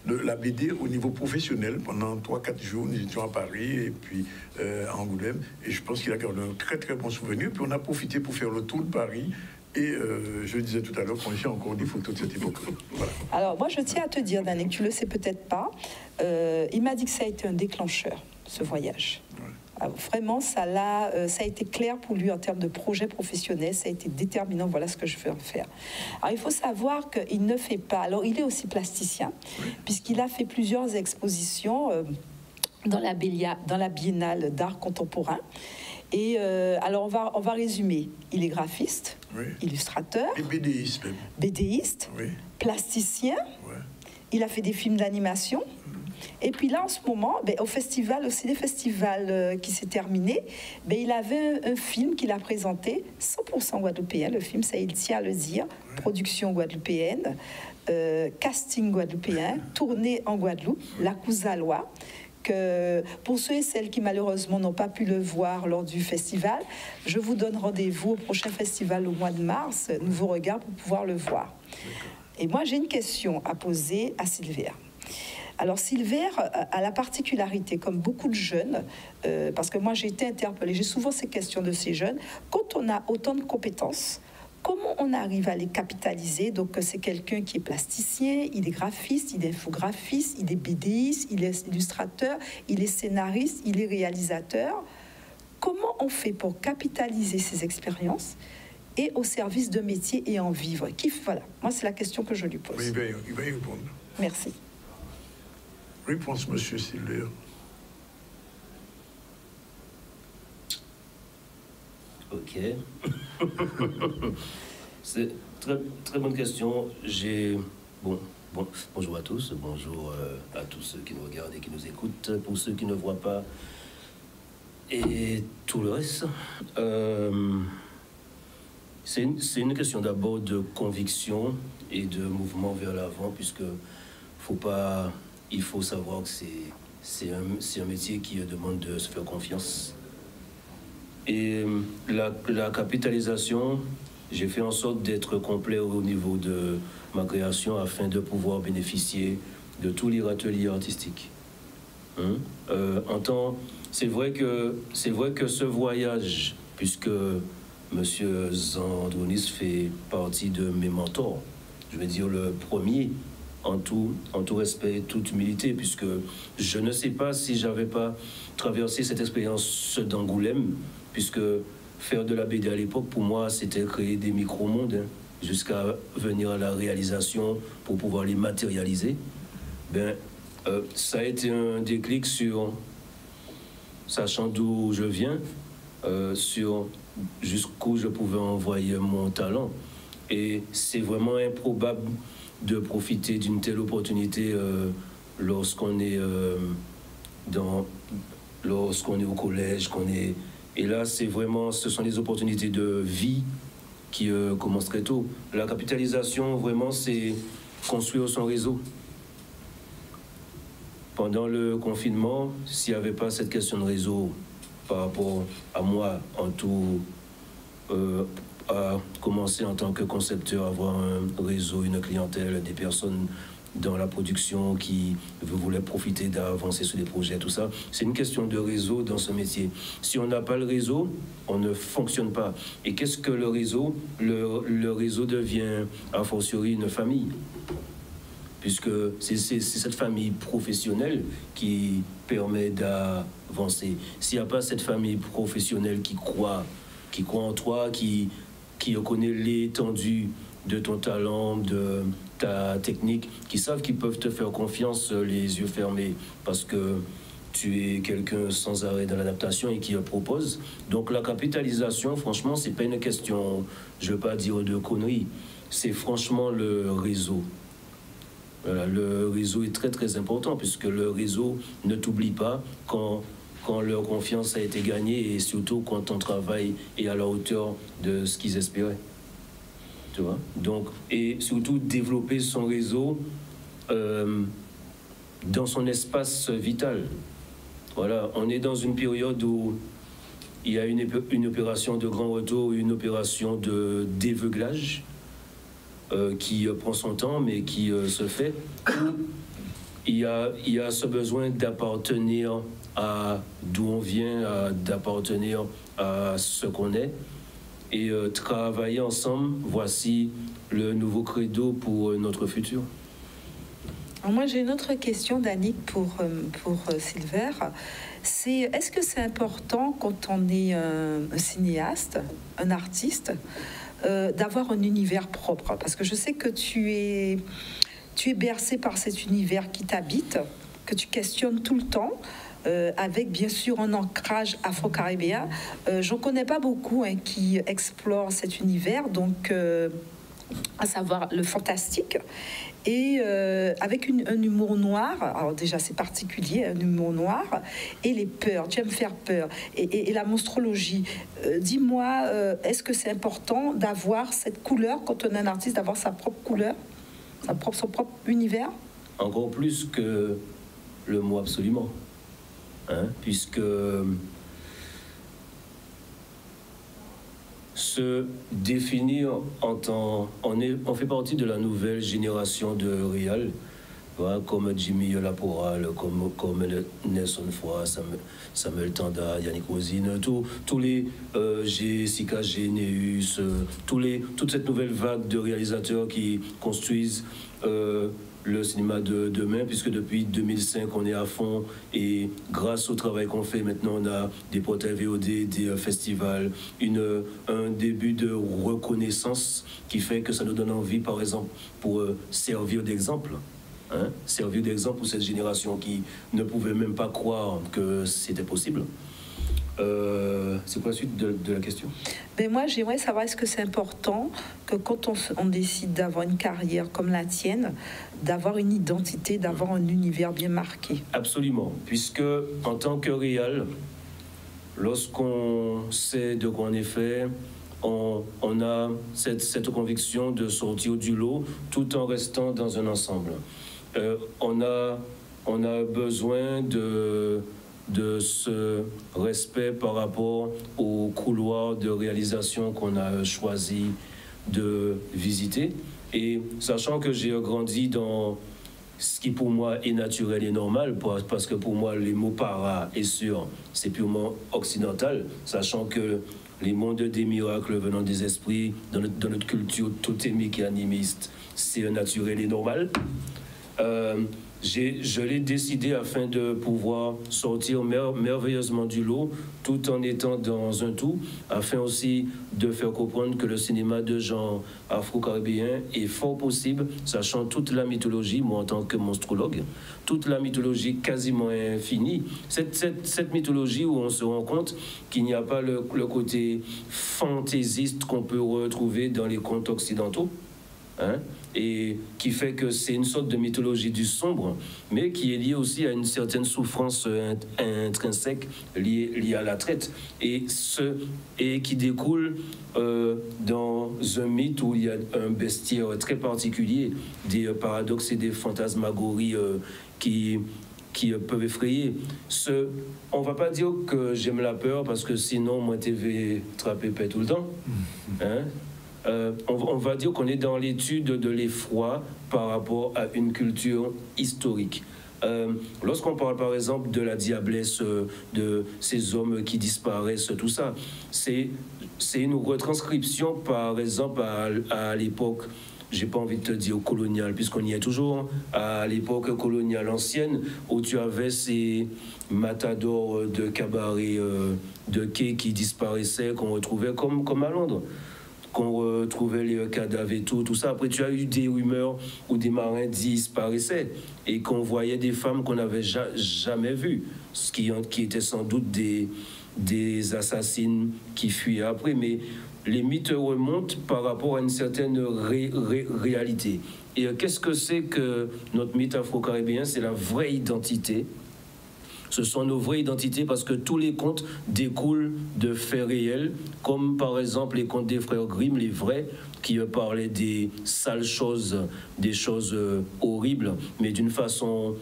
la BD au niveau professionnel. Pendant 3-4 jours, nous étions à Paris et puis à Angoulême. Et je pense qu'il a gardé un très très bon souvenir. Puis on a profité pour faire le tour de Paris. Et je disais tout à l'heure qu'on j'ai encore des photos de cette époque. Voilà. Alors, moi, je tiens à te dire, Danick, tu le sais peut-être pas, il m'a dit que ça a été un déclencheur, ce voyage. Ouais. Alors, vraiment, ça a été clair pour lui en termes de projet professionnel, ça a été déterminant, voilà ce que je veux en faire. Alors, il faut savoir qu'il ne fait pas... Alors, il est aussi plasticien, puisqu'il a fait plusieurs expositions dans la Biennale d'art contemporain. Et alors, on va résumer. Il est graphiste, illustrateur, et BDiste même. BDiste, plasticien. Ouais. Il a fait des films d'animation. Et puis là, en ce moment, au festival, au ciné-festival qui s'est terminé, il avait un film qu'il a présenté, 100% guadeloupéen. Le film, ça, il tient à le dire, production guadeloupéenne, casting guadeloupéen, tournée en Guadeloupe, La Cousalois. Pour ceux et celles qui malheureusement n'ont pas pu le voir lors du festival, je vous donne rendez-vous au prochain festival au mois de mars, Nouveau Regard, pour pouvoir le voir. Et moi, j'ai une question à poser à Silver. Alors, Silver a la particularité, comme beaucoup de jeunes, parce que moi, j'ai été interpellée, j'ai souvent ces questions de ces jeunes, quand on a autant de compétences, comment on arrive à les capitaliser? Donc, c'est quelqu'un qui est plasticien, il est graphiste, il est infographiste, il est BDiste, il est illustrateur, il est scénariste, il est réalisateur. Comment on fait pour capitaliser ces expériences et au service de métier et en vivre. Voilà, moi c'est la question que je lui pose. Oui, il va y répondre. Merci. Réponse, monsieur Silver. Ok. C'est très, très bonne question. Bonjour à tous, bonjour à tous ceux qui nous regardent et qui nous écoutent, pour ceux qui ne voient pas et tout le reste. C'est une question d'abord de conviction et de mouvement vers l'avant, puisque il faut savoir que c'est un métier qui demande de se faire confiance. Et la capitalisation, j'ai fait en sorte d'être complet au niveau de ma création afin de pouvoir bénéficier de tous les ateliers artistiques. C'est vrai que ce voyage, puisque M. Zandronis fait partie de mes mentors, je vais dire le premier, en tout respect et toute humilité, puisque je ne sais pas si j'avais pas traversé cette expérience d'Angoulême, puisque faire de la BD à l'époque, pour moi, c'était créer des micro-mondes, jusqu'à venir à la réalisation pour pouvoir les matérialiser. Ça a été un déclic sur, sachant d'où je viens, sur jusqu'où je pouvais envoyer mon talent. Et c'est vraiment improbable de profiter d'une telle opportunité lorsqu'on est au collège, et là, ce sont des opportunités de vie qui commencent très tôt. La capitalisation, vraiment, c'est construire son réseau. Pendant le confinement, s'il n'y avait pas cette question de réseau par rapport à moi, à commencer en tant que concepteur, avoir un réseau, une clientèle, des personnes dans la production qui voulaient profiter d'avancer sur des projets, tout ça. C'est une question de réseau dans ce métier. Si on n'a pas le réseau, on ne fonctionne pas. Et qu'est-ce que le réseau? Le réseau devient, a fortiori, une famille. Puisque c'est cette famille professionnelle qui permet d'avancer. S'il n'y a pas cette famille professionnelle qui croit en toi, qui connaît l'étendue de ton talent, de ta technique, qui savent qu'ils peuvent te faire confiance les yeux fermés parce que tu es quelqu'un sans arrêt dans l'adaptation et qui propose. Donc la capitalisation, franchement, c'est pas une question, je veux pas dire de conneries, c'est franchement le réseau. Voilà, le réseau est très très important puisque le réseau ne t'oublie pas quand leur confiance a été gagnée et surtout quand ton travail est à la hauteur de ce qu'ils espéraient. Tu vois? Donc, et surtout développer son réseau dans son espace vital. Voilà, on est dans une période où il y a une opération de grand retour, une opération de déveuglage qui prend son temps mais qui se fait. Il y a ce besoin d'appartenir à d'où on vient, d'appartenir à ce qu'on est et travailler ensemble, voici le nouveau credo pour notre futur. Alors moi j'ai une autre question d'Annick pour Silver. Est-ce que c'est important quand on est un cinéaste, un artiste, d'avoir un univers propre? Parce que je sais que tu es bercé par cet univers qui t'habite, que tu questionnes tout le temps, avec bien sûr un ancrage afro-caribéen. Je ne connais pas beaucoup qui explorent cet univers, donc à savoir le fantastique, et avec un humour noir. Alors déjà c'est particulier, un humour noir, et les peurs, tu aimes faire peur, et la monstrologie. Dis-moi, est-ce que c'est important d'avoir cette couleur, quand on est un artiste, d'avoir sa propre couleur, son propre univers? Encore plus que le mot absolument, puisque se définir on fait partie de la nouvelle génération de réal, comme Jimmy Laporal, comme Nelson Foy, Samuel Tanda, Yannick Rosine, tous les Jessica Généus, toute cette nouvelle vague de réalisateurs qui construisent le cinéma de demain, puisque depuis 2005, on est à fond et grâce au travail qu'on fait maintenant, on a des portails VOD, des festivals, un début de reconnaissance qui fait que ça nous donne envie, par exemple, pour servir d'exemple. Hein, servir d'exemple pour cette génération qui ne pouvait même pas croire que c'était possible. C'est quoi la suite de la question? Ben moi, j'aimerais savoir, est-ce que c'est important que quand on décide d'avoir une carrière comme la tienne, d'avoir une identité, d'avoir un univers bien marqué? Absolument, puisque en tant que réal, lorsqu'on sait de quoi on est fait, on a cette conviction de sortir du lot tout en restant dans un ensemble. On a besoin de ce respect par rapport au couloir de réalisation qu'on a choisi de visiter. Et sachant que j'ai grandi dans ce qui pour moi est naturel et normal, parce que pour moi les mots para et sur, c'est purement occidental, sachant que les mondes des miracles venant des esprits, dans notre culture totémique et animiste, c'est naturel et normal. Je l'ai décidé afin de pouvoir sortir merveilleusement du lot tout en étant dans un tout, afin aussi de faire comprendre que le cinéma de genre afro-caribéen est fort possible, sachant toute la mythologie, moi en tant que monstrologue, toute la mythologie quasiment infinie, cette mythologie où on se rend compte qu'il n'y a pas le côté fantaisiste qu'on peut retrouver dans les contes occidentaux. Hein, et qui fait que c'est une sorte de mythologie du sombre, mais qui est liée aussi à une certaine souffrance intrinsèque liée à la traite, et qui découle dans un mythe où il y a un bestiaire très particulier, des paradoxes et des fantasmagories qui peuvent effrayer. On va pas dire que j'aime la peur, parce que sinon, moi, TV trapper paix tout le temps. Hein? On va dire qu'on est dans l'étude de l'effroi par rapport à une culture historique. Lorsqu'on parle par exemple de la diablesse, de ces hommes qui disparaissent, tout ça, c'est une retranscription par exemple à l'époque, j'ai pas envie de te dire coloniale, puisqu'on y est toujours, à l'époque coloniale ancienne, où tu avais ces matadors de cabaret, de quai qui disparaissaient, qu'on retrouvait comme à Londres, qu'on retrouvait les cadavres et tout ça. Après, tu as eu des rumeurs où des marins disparaissaient et qu'on voyait des femmes qu'on n'avait jamais vues, ce qui étaient sans doute des assassines qui fuyaient après. Mais les mythes remontent par rapport à une certaine réalité. Et qu'est-ce que c'est que notre mythe afro-caribéen? C'est la vraie identité. Ce sont nos vraies identités, parce que tous les contes découlent de faits réels, comme par exemple les contes des frères Grimm, les vrais, qui parlaient des sales choses, des choses horribles, mais d'une façon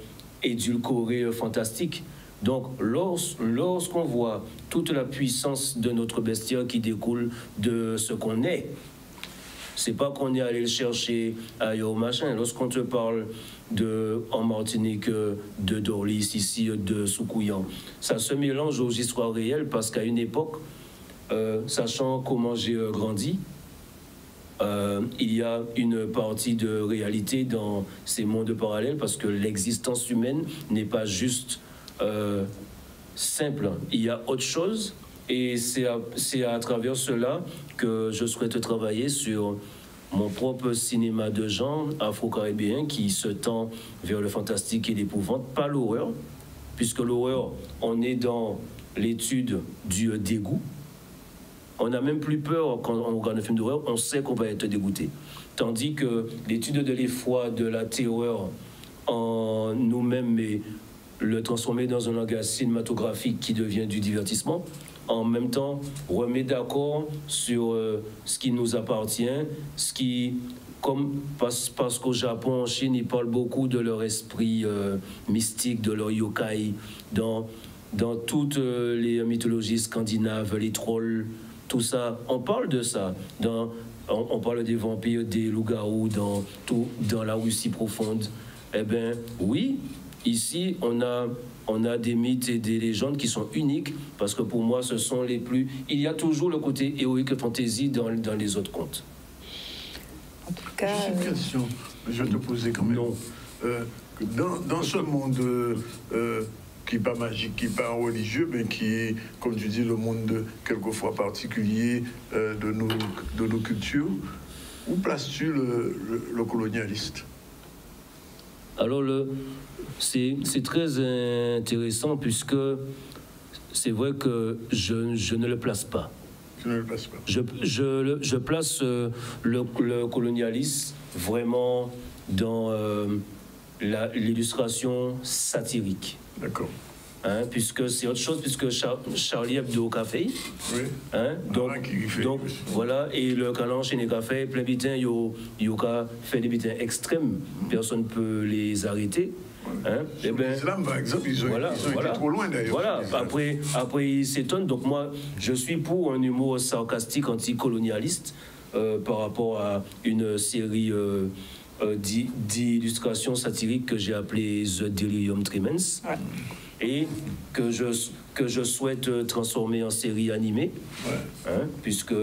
édulcorée, fantastique. Donc, lorsqu'on voit toute la puissance de notre bestiaire qui découle de ce qu'on est, c'est pas qu'on est allé le chercher ailleurs au machin. Lorsqu'on te parle en Martinique, de Dorlis, ici, de Soukouyan, ça se mélange aux histoires réelles, parce qu'à une époque, sachant comment j'ai grandi, il y a une partie de réalité dans ces mondes parallèles, parce que l'existence humaine n'est pas juste simple. Il y a autre chose. Et c'est à travers cela que je souhaite travailler sur mon propre cinéma de genre afro-caribéen qui se tend vers le fantastique et l'épouvante, pas l'horreur, puisque l'horreur, on est dans l'étude du dégoût. On n'a même plus peur quand on regarde un film d'horreur, on sait qu'on va être dégoûté. Tandis que l'étude de l'effroi, de la terreur en nous-mêmes, mais le transformer dans un langage cinématographique qui devient du divertissement, en même temps remet d'accord sur ce qui nous appartient, parce qu'au Japon, en Chine, ils parlent beaucoup de leur esprit mystique, de leur yokai, dans toutes les mythologies scandinaves, les trolls, tout ça, on parle de ça. On parle des vampires, des loups-garous, dans la Russie profonde. Eh bien, oui, ici, on a des mythes et des légendes qui sont uniques, parce que pour moi, ce sont les plus... Il y a toujours le côté héroïque et fantasy dans les autres contes. En tout cas... J'ai une question, je vais te poser quand même. Non. dans ce monde qui n'est pas magique, qui n'est pas religieux, mais qui est, comme tu dis, le monde quelquefois particulier de nos cultures, où places-tu le colonialiste? Alors, c'est très intéressant puisque c'est vrai que je ne le place pas. Tu ne le places pas. Je place le colonialisme vraiment dans l'illustration satirique. D'accord. Hein, puisque c'est autre chose, puisque Charlie Hebdo café. Oui. Hein, donc voilà, et le canal enchaîné café, plein bitin, il fait des bitins extrêmes, personne ne peut les arrêter. Hein, et ben, l'islam, par exemple, ils ont été trop loin d'ailleurs. Voilà, après ils s'étonnent. Donc moi, je suis pour un humour sarcastique anticolonialiste par rapport à une série d'illustrations satiriques que j'ai appelée The Delirium Tremens. Ouais. Et que je souhaite transformer en série animée, hein, puisque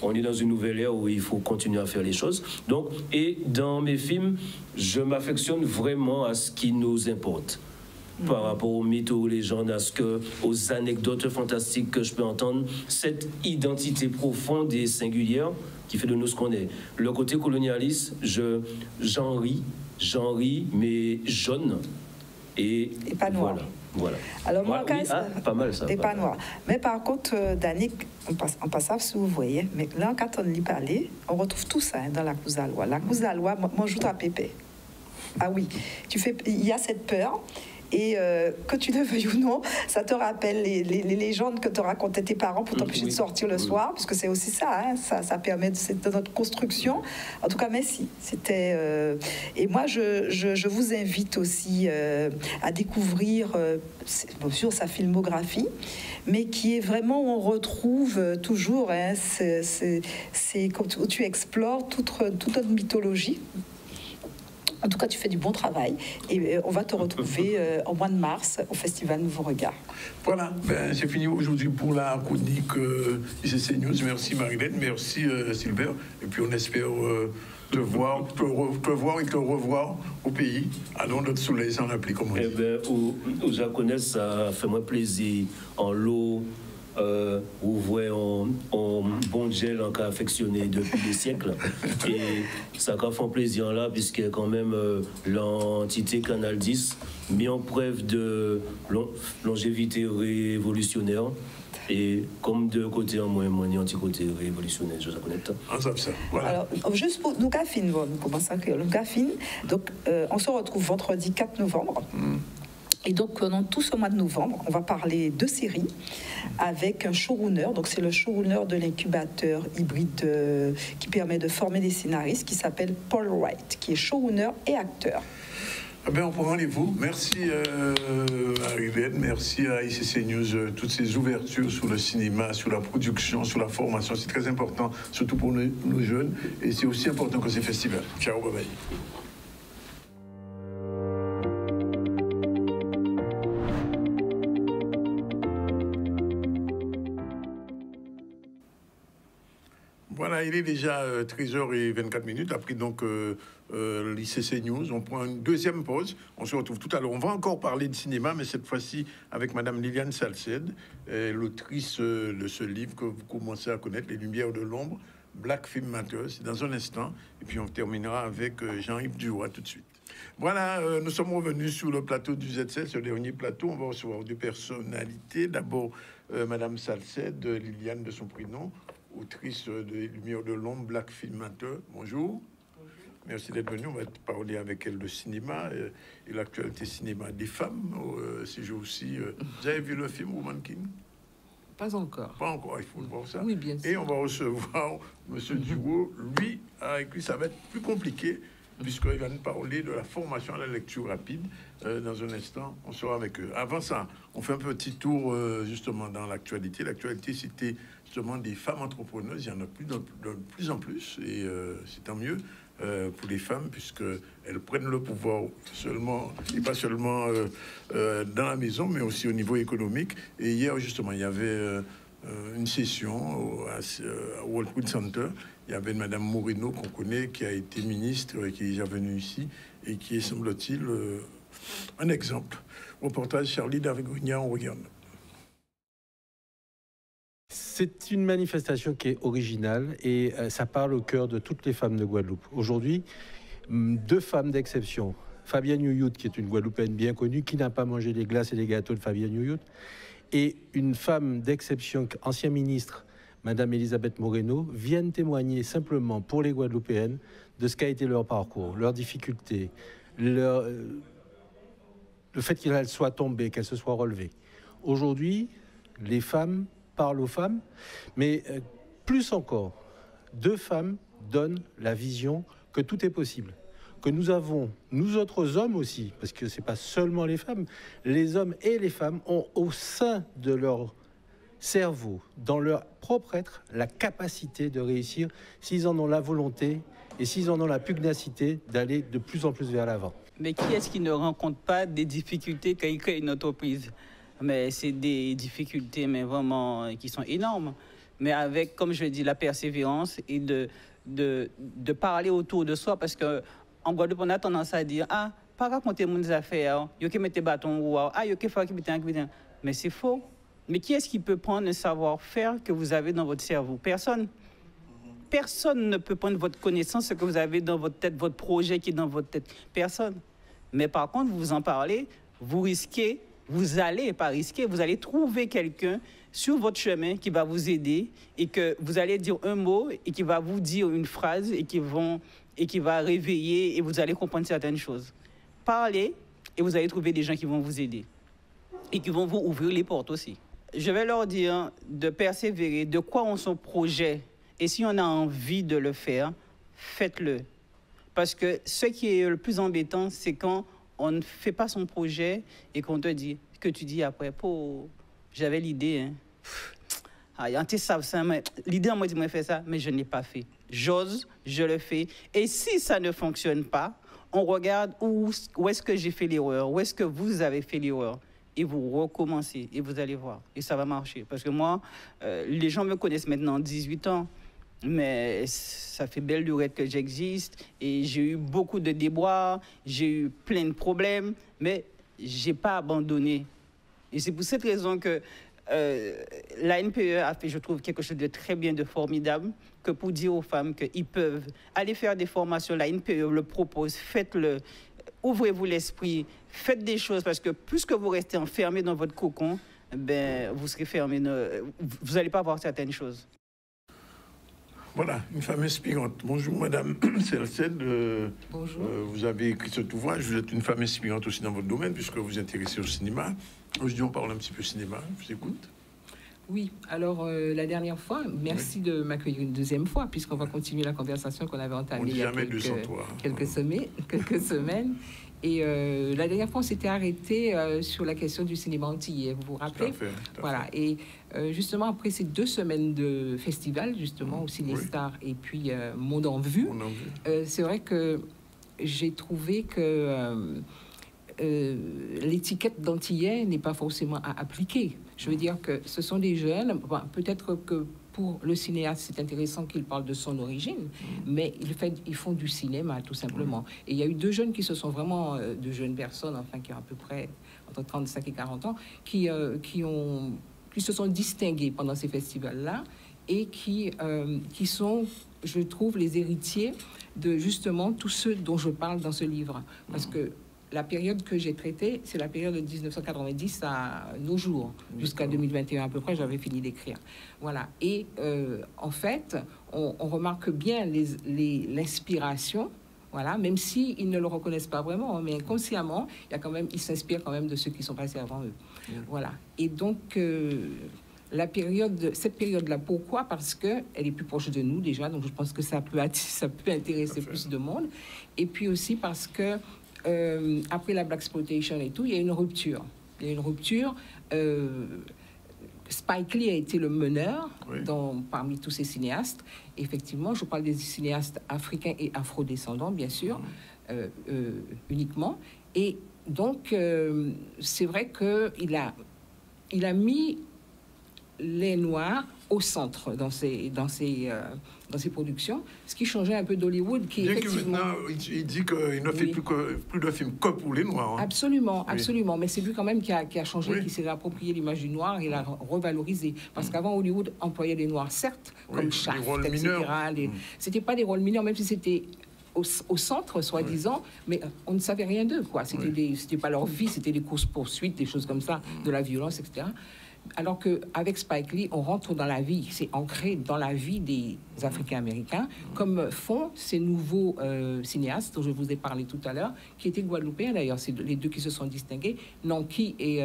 on est dans une nouvelle ère où il faut continuer à faire les choses. Donc, et dans mes films, je m'affectionne vraiment à ce qui nous importe. Par rapport aux mythes, aux légendes, aux anecdotes fantastiques que je peux entendre, cette identité profonde et singulière qui fait de nous ce qu'on est. Le côté colonialiste, j'en ris, mais jaune et pas noir. Voilà. Alors moi, oui, pas mal ça. Et pas noir. Mais par contre, Danick, on passe à ce que vous voyez, mais là, quand on y parlait, on retrouve tout ça dans la cause à loi. La cause à loi, moi, je joue à Pépé. Ah oui, il y a cette peur. Et que tu le veuilles ou non, ça te rappelle les légendes que te racontaient tes parents pour t'empêcher de sortir le soir, parce que c'est aussi ça, hein, ça permet de notre construction. En tout cas, merci. C'était et moi, je vous invite aussi à découvrir, bien sûr, sa filmographie, mais qui est vraiment où on retrouve toujours, hein, c'est où tu explores toute notre mythologie. En tout cas, tu fais du bon travail et on va te retrouver au mois de mars au Festival Nouveau Regard. Voilà, c'est fini aujourd'hui pour la chronique ICC News. Merci Marilène, merci Sylvain. Et puis on espère te voir et te revoir au pays. Allons notre soleil sans l'appli, comme on dit. Eh bien, aux Japonais, ça fait moins plaisir. En l'eau, vous voyez on bon gel en cas affectionné depuis des siècles et ça fait plaisir là puisque quand même l'entité Canal 10 mis en preuve de longévité révolutionnaire et comme de côté en moins anti-côté révolutionnaire, je connais pas. Voilà. Alors, juste pour nous Gafine, nous commençons à créer le Gafine. Donc, on se retrouve vendredi 4 novembre. Et donc, pendant tout ce mois de novembre, on va parler de séries avec un showrunner. Donc, c'est le showrunner de l'incubateur hybride qui permet de former des scénaristes, qui s'appelle Paul Wright, qui est showrunner et acteur. Eh bien, on prend rendez-vous. Merci à Rivette, merci à ICC News, toutes ces ouvertures sur le cinéma, sur la production, sur la formation. C'est très important, surtout pour nos jeunes. Et c'est aussi important que ces festivals. Ciao, bye bye. Voilà, il est déjà 13h24. Après donc l'ICC News, on prend une deuxième pause. On se retrouve tout à l'heure. On va encore parler de cinéma, mais cette fois-ci avec Madame Liliane Salced, l'autrice de ce livre que vous commencez à connaître, Les Lumières de l'ombre, Black Film Matters. C'est dans un instant. Et puis on terminera avec Jean-Yves Duroy tout de suite. Voilà, nous sommes revenus sur le plateau du Z7, ce dernier plateau. On va recevoir deux personnalités. D'abord, Madame Salced, Liliane de son prénom, autrice de Lumières de l'ombre, Black Film Matters. Bonjour. Merci d'être venu. On va parler avec elle de cinéma et l'actualité cinéma des femmes. Ces jours-ci, vous avez vu le film Woman King? Pas encore. Pas encore, il faut voir ça. Oui, bien sûr. Et on va recevoir Monsieur Dugo. Lui, avec lui, ça va être plus compliqué puisqu'il va nous parler de la formation à la lecture rapide. Dans un instant, on sera avec eux. Avant ça, on fait un petit tour justement dans l'actualité. L'actualité, c'était justement des femmes entrepreneuses. Il y en a de plus en plus et c'est tant mieux pour les femmes puisqu'elles prennent le pouvoir seulement, et pas seulement dans la maison, mais aussi au niveau économique. Et hier, justement, il y avait une session au World Trade Center Il y avait Madame Moreno qu'on connaît, qui a été ministre, qui est déjà venue ici et qui est, semble-t-il, un exemple. Reportage Charlie Davigounia, on regarde. C'est une manifestation qui est originale et ça parle au cœur de toutes les femmes de Guadeloupe. Aujourd'hui, 2 femmes d'exception. Fabienne Youyout, qui est une Guadeloupéenne bien connue, qui n'a pas mangé les glaces et les gâteaux de Fabienne Youyout, et une femme d'exception, ancien ministre, Madame Elisabeth Moreno, viennent témoigner simplement pour les Guadeloupéennes de ce qu'a été leur parcours, leurs difficultés, le fait qu'elles soient tombées, qu'elles se soient relevées. Aujourd'hui, les femmes parlent aux femmes, mais plus encore, 2 femmes donnent la vision que tout est possible. Que nous avons, nous autres hommes aussi, parce que ce n'est pas seulement les femmes, les hommes et les femmes ont au sein de leur cerveau, dans leur propre être, la capacité de réussir s'ils en ont la volonté et s'ils en ont la pugnacité d'aller de plus en plus vers l'avant. Mais qui est-ce qui ne rencontre pas des difficultés quand il crée une entreprise? Mais c'est des difficultés, mais vraiment, qui sont énormes. Mais avec, comme je dis, la persévérance et de parler autour de soi, parce que en Guadeloupe, on a tendance à dire, ah, pas raconter mon affaires, il y a mettre bâton ou ah, il y a faire qui mais c'est faux. Mais qui est-ce qui peut prendre le savoir-faire que vous avez dans votre cerveau? Personne. Personne ne peut prendre votre connaissance, ce que vous avez dans votre tête, votre projet qui est dans votre tête. Personne. Mais par contre, vous en parlez, vous risquez, vous allez pas risquer, vous allez trouver quelqu'un sur votre chemin qui va vous aider et que vous allez dire un mot et qui va vous dire une phrase et qui va réveiller et vous allez comprendre certaines choses. Parlez et vous allez trouver des gens qui vont vous aider et qui vont vous ouvrir les portes aussi. Je vais leur dire de persévérer, de croire en son projet. Et si on a envie de le faire, faites-le. Parce que ce qui est le plus embêtant, c'est quand on ne fait pas son projet et qu'on te dit, que tu dis après, j'avais l'idée, l'idée, on m'a dit, moi, fais ça, mais je ne l'ai pas fait. J'ose, je le fais. Et si ça ne fonctionne pas, on regarde où est-ce que j'ai fait l'erreur, où est-ce que vous avez fait l'erreur. Et vous recommencez, et vous allez voir. Et ça va marcher. Parce que moi, les gens me connaissent maintenant 18 ans, mais ça fait belle lurette que j'existe. Et j'ai eu beaucoup de déboires, j'ai eu plein de problèmes, mais je n'ai pas abandonné. Et c'est pour cette raison que la NPE a fait, je trouve, quelque chose de très bien, de formidable, que pour dire aux femmes qu'ils peuvent aller faire des formations. La NPE le propose, faites-le. Ouvrez-vous l'esprit, faites des choses, parce que plus que vous restez enfermé dans votre cocon, ben, vous serez fermé, vous n'allez pas voir certaines choses. Voilà, une femme inspirante. Bonjour, Madame Celced. Bonjour. Vous avez écrit cet ouvrage. Vous êtes une femme inspirante aussi dans votre domaine, puisque vous vous intéressez au cinéma. Aujourd'hui, on parle un petit peu cinéma. Je vous écoute. Oui, alors la dernière fois, merci de m'accueillir une deuxième fois, puisqu'on va continuer la conversation qu'on avait entamée il y a quelques semaines. Et la dernière fois, on s'était arrêté sur la question du cinéma antillais, vous vous rappelez? Tout à fait. Voilà, et justement, après ces 2 semaines de festival, justement, au Cinestar et puis Monde en Vue, c'est vrai que j'ai trouvé que l'étiquette d'antillais n'est pas forcément à appliquer. Je veux dire que ce sont des jeunes, peut-être que pour le cinéaste, c'est intéressant qu'il parle de son origine, mais ils font du cinéma, tout simplement. Et il y a eu 2 jeunes qui se sont vraiment, 2 jeunes personnes, enfin, qui ont à peu près entre 35 et 40 ans, qui se sont distingués pendant ces festivals-là et qui sont, je trouve, les héritiers de justement tous ceux dont je parle dans ce livre. Parce que la période que j'ai traitée, c'est la période de 1990 à nos jours, jusqu'à 2021 à peu près, j'avais fini d'écrire. Voilà. Et en fait, on remarque bien l'inspiration, voilà, même s'ils ne le reconnaissent pas vraiment, mais inconsciemment, ils s'inspirent quand même de ceux qui sont passés avant eux. Voilà. Et donc, cette période-là, pourquoi? Parce qu'elle est plus proche de nous déjà, donc je pense que ça peut intéresser plus de monde. Et puis aussi parce que après la Blaxploitation et tout, il y a une rupture. Spike Lee a été le meneur parmi tous ces cinéastes. Effectivement, je parle des cinéastes africains et afrodescendants, bien sûr, uniquement. Et donc, c'est vrai qu'il a mis les Noirs au centre dans ces productions, ce qui changeait un peu d'Hollywood, qui Bien effectivement... que maintenant, il dit qu'il ne fait plus de films que pour les Noirs. Hein. Absolument, absolument. Mais c'est lui quand même qui a changé, Oui. qui s'est approprié l'image du noir et l'a revalorisé. Parce qu'avant, Hollywood employait les noirs, certes, comme Shaft, rôles etc. mineurs. C'était pas des rôles mineurs, même si c'était au centre, soi-disant, mais on ne savait rien d'eux, quoi. C'était pas leur vie, c'était des courses-poursuites, des choses comme ça, de la violence, etc. Alors qu'avec Spike Lee, on rentre dans la vie, c'est ancré dans la vie des Africains-Américains, comme font ces nouveaux cinéastes dont je vous ai parlé tout à l'heure, qui étaient guadeloupéens d'ailleurs, c'est les deux qui se sont distingués, Nanki et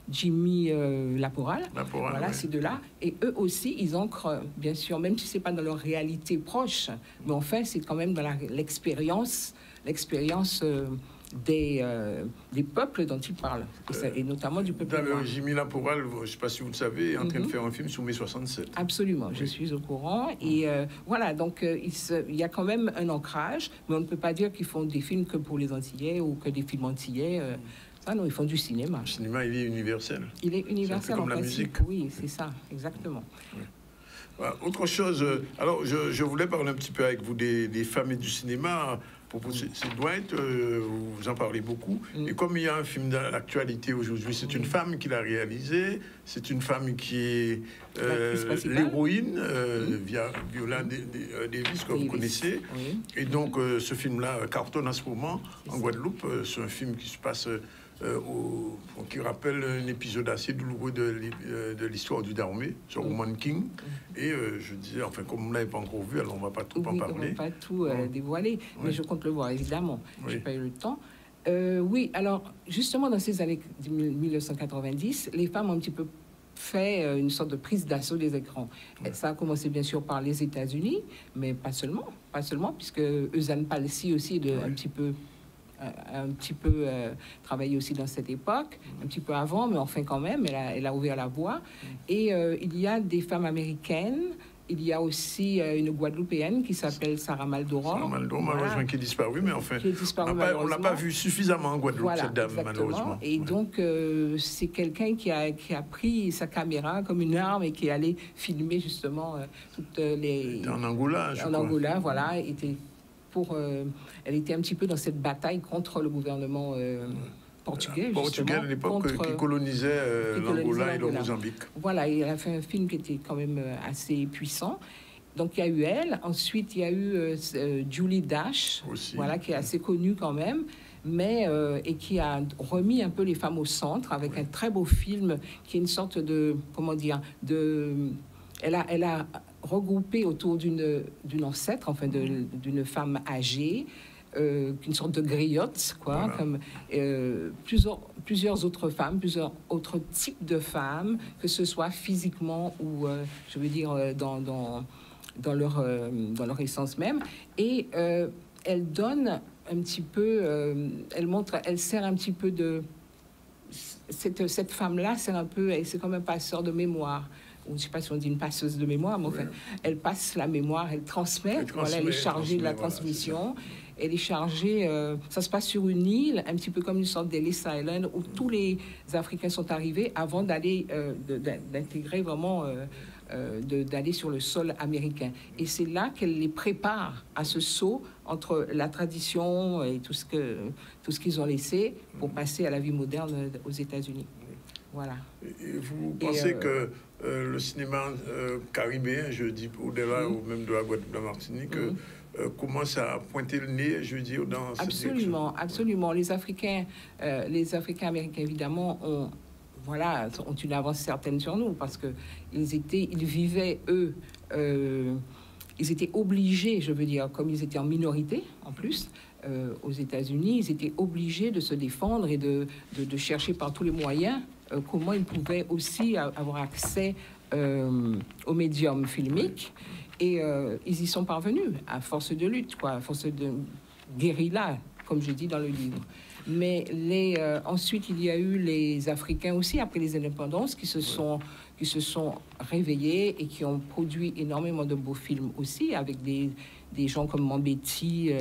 Jimmy Laporal. Voilà, ces deux-là. Et eux aussi, ils ancrent, bien sûr, même si c'est pas dans leur réalité proche, mais enfin, c'est quand même dans l'expérience des peuples dont il parle, et notamment du peuple noir. Jimmy Laporal, je ne sais pas si vous le savez, est en train de faire un film sur mai 67. Absolument, je suis au courant. Et voilà, donc il y a quand même un ancrage, mais on ne peut pas dire qu'ils font des films que pour les Antillais ou que des films antillais. Ça, non, ils font du cinéma. Le cinéma, il est universel. Il est universel, comme la principe. musique. Oui, c'est ça, exactement. Oui. Voilà. Autre chose, alors je voulais parler un petit peu avec vous des femmes et du cinéma. C'est Dwight, vous en parlez beaucoup. Et comme il y a un film d'actualité aujourd'hui, c'est une femme qui l'a réalisé, c'est une femme qui est l'héroïne, Viola Davis, que vous connaissez. Oui. Et donc ce film-là cartonne en ce moment en Guadeloupe. C'est un film qui se passe... qui rappelle un épisode assez douloureux de l'histoire du Dahomey sur Roman King. Et je disais, enfin, comme on ne l'avait pas encore vu, alors on ne va pas trop en parler. On ne va pas tout dévoiler, mais je compte le voir, évidemment. Je n'ai pas eu le temps. Oui, alors, justement, dans ces années 1990, les femmes ont un petit peu fait une sorte de prise d'assaut des écrans. Ça a commencé, bien sûr, par les États-Unis, mais pas seulement, puisque Eusanne Palsy aussi est un petit peu travaillé aussi dans cette époque, un petit peu avant, mais enfin quand même, elle a ouvert la voie. Et il y a des femmes américaines, il y a aussi une Guadeloupéenne qui s'appelle Sarah Maldoror. Sarah Maldoror, malheureusement, qui est disparue, mais enfin, on ne l'a pas vu suffisamment en Guadeloupe, cette dame, exactement. malheureusement. Et donc, c'est quelqu'un qui a pris sa caméra comme une arme et qui est allé filmer justement toutes les... En Angola, je crois. En Angola, voilà, elle était un petit peu dans cette bataille contre le gouvernement portugais, à l'époque, qui colonisait l'Angola et le Mozambique. Voilà, et elle a fait un film qui était quand même assez puissant. Donc il y a eu elle. Ensuite, il y a eu Julie Dash, voilà, qui est assez connue quand même, mais et qui a remis un peu les femmes au centre avec un très beau film qui est une sorte de, comment dire, elle a regroupé autour d'une ancêtre, enfin d'une femme âgée, une sorte de griotte, quoi, voilà. Comme plusieurs autres femmes, plusieurs autres types de femmes, que ce soit physiquement ou, je veux dire, dans leur essence même. Et elle donne un petit peu, elle sert un petit peu de... Cette femme-là sert un peu, c'est comme un passeur de mémoire. Je ne sais pas si on dit une passeuse de mémoire, mais enfin, elle passe la mémoire, elle transmet. Voilà, elle est chargée de la transmission. Elle est chargée, ça se passe sur une île, un petit peu comme une sorte d'Ellis Island, où tous les Africains sont arrivés avant d'aller, d'intégrer vraiment, d'aller sur le sol américain. Et c'est là qu'elle les prépare à ce saut entre la tradition et tout ce qu'ils ont laissé pour passer à la vie moderne aux États-Unis. Voilà. Et vous pensez que le cinéma caribéen, je dis au-delà ou même de la Guadeloupe, de la Martinique, commence à pointer le nez, je veux dire, dans cette direction? Absolument. Les Africains américains, évidemment, ont une avance certaine sur nous parce que ils vivaient, eux, ils étaient obligés, je veux dire, comme ils étaient en minorité, en plus, aux États-Unis, ils étaient obligés de se défendre et de chercher par tous les moyens comment ils pouvaient aussi avoir accès aux médiums filmiques. Et ils y sont parvenus à force de lutte, quoi, à force de guérilla, comme je dis dans le livre. Mais ensuite, il y a eu les Africains aussi, après les indépendances, qui se sont réveillés et qui ont produit énormément de beaux films aussi, avec des gens comme Mambéty,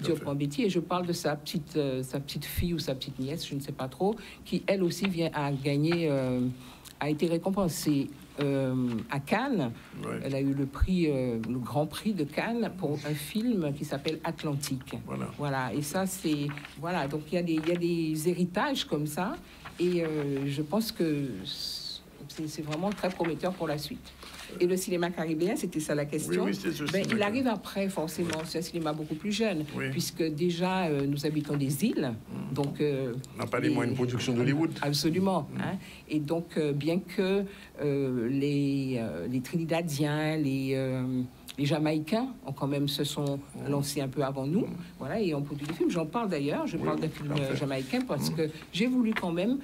Diop Mambéty, et je parle de sa petite fille ou sa petite nièce, je ne sais pas trop, qui elle aussi a été récompensée à Cannes. Ouais. Elle a eu le prix, le Grand Prix de Cannes pour un film qui s'appelle Atlantique. Voilà. Et ça, c'est... Voilà, donc il y a des héritages comme ça. Et je pense que c'est vraiment très prometteur pour la suite. Et le cinéma caribéen, c'était ça la question. Oui, c'est il arrive après, forcément. C'est un cinéma beaucoup plus jeune, puisque déjà, nous habitons des îles. Donc, on n'a pas les moyens de production d'Hollywood. Absolument. Hein. Et donc, bien que les Trinidadiens, les Jamaïcains quand même se sont lancés un peu avant nous, voilà, et ont produit des films. J'en parle d'ailleurs, je parle d'un film jamaïcain parce que j'ai voulu quand même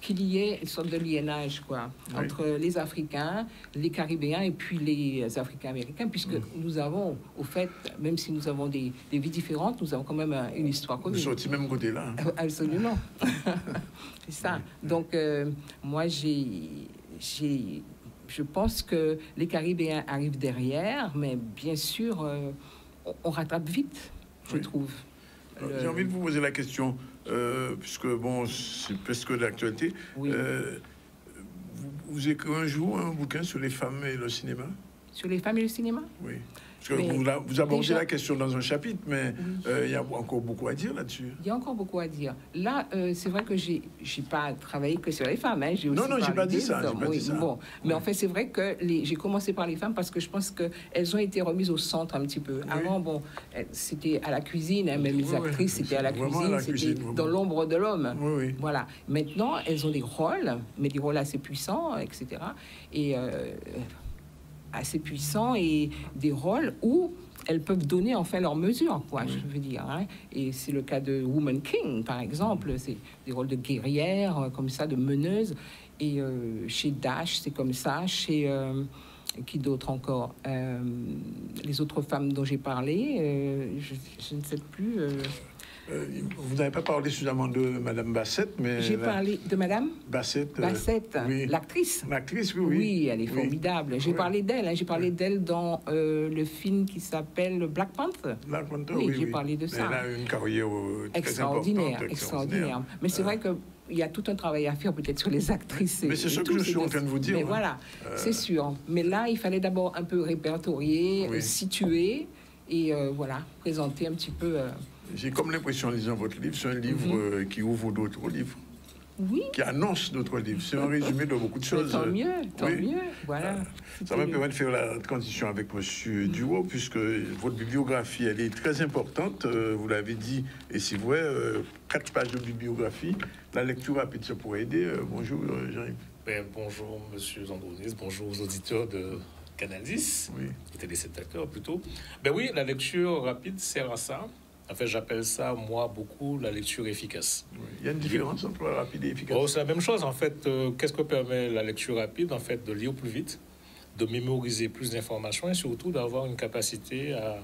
qu'il y ait une sorte de liénage, quoi, entre les Africains, les Caribéens et puis les Africains-Américains, puisque nous avons, au fait, même si nous avons des vies différentes, nous avons quand même une histoire commune. Nous sommes du même côté là. Hein. Absolument. C'est ça. Donc, moi, je pense que les Caribéens arrivent derrière, mais bien sûr, on rattrape vite, je trouve. J'ai envie de vous poser la question, puisque bon, c'est presque d'actualité. Oui. Vous écrivez un jour un bouquin sur les femmes et le cinéma? Sur les femmes et le cinéma? Oui. Parce que vous abordez la question dans un chapitre, mais il y a encore beaucoup à dire là-dessus. Il y a encore beaucoup à dire. Là, c'est vrai que j'ai pas travaillé que sur les femmes. Hein. J'ai aussi j'ai pas dit ça. Bon. Mais en fait, c'est vrai que j'ai commencé par les femmes parce que je pense qu'elles ont été remises au centre un petit peu. Avant, bon, c'était à la cuisine, hein, même les actrices, c'était à la cuisine, c'était dans l'ombre de l'homme. Voilà. Maintenant, elles ont des rôles, mais des rôles assez puissants, etc. Et... assez puissants et des rôles où elles peuvent donner enfin leur mesure, quoi, je veux dire. Hein. Et c'est le cas de Woman King, par exemple. C'est des rôles de guerrières, comme ça, de meneuses. Et chez Dash, c'est comme ça. Chez qui d'autre encore les autres femmes dont j'ai parlé, je ne sais plus... Vous n'avez pas parlé suffisamment de Madame Bassett, mais... J'ai parlé de Madame Bassett, l'actrice. L'actrice, oui, elle est formidable. J'ai parlé d'elle. Hein. J'ai parlé d'elle dans le film qui s'appelle Black Panther. Black Panther, oui, j'ai parlé de ça. Elle a une carrière extraordinaire. Mais c'est vrai que il y a tout un travail à faire peut-être sur les actrices. Mais c'est ce que je suis en train de vous dire. Mais voilà, c'est sûr. Mais là, il fallait d'abord un peu répertorier, situer et voilà, présenter un petit peu... J'ai comme l'impression, en lisant votre livre, c'est un livre qui ouvre d'autres livres. Oui. Qui annonce d'autres livres. C'est un résumé de beaucoup de choses. Tant mieux, voilà. Ça me permet de faire la transition avec M. Duo, puisque votre bibliographie, elle est très importante. Vous l'avez dit, et c'est vrai, 4 pages de bibliographie. La lecture rapide, ça pourrait aider. Bonjour, Jean-Yves. Bonjour, M. Zandronis. Bonjour aux auditeurs de Canal 10, téléspectateurs plutôt. Oui, la lecture rapide sert à ça. En fait, j'appelle ça, moi, beaucoup la lecture efficace. Il y a une différence entre rapide et efficace. C'est la même chose, en fait. Qu'est-ce que permet la lecture rapide? En fait, de lire plus vite, de mémoriser plus d'informations et surtout d'avoir une capacité à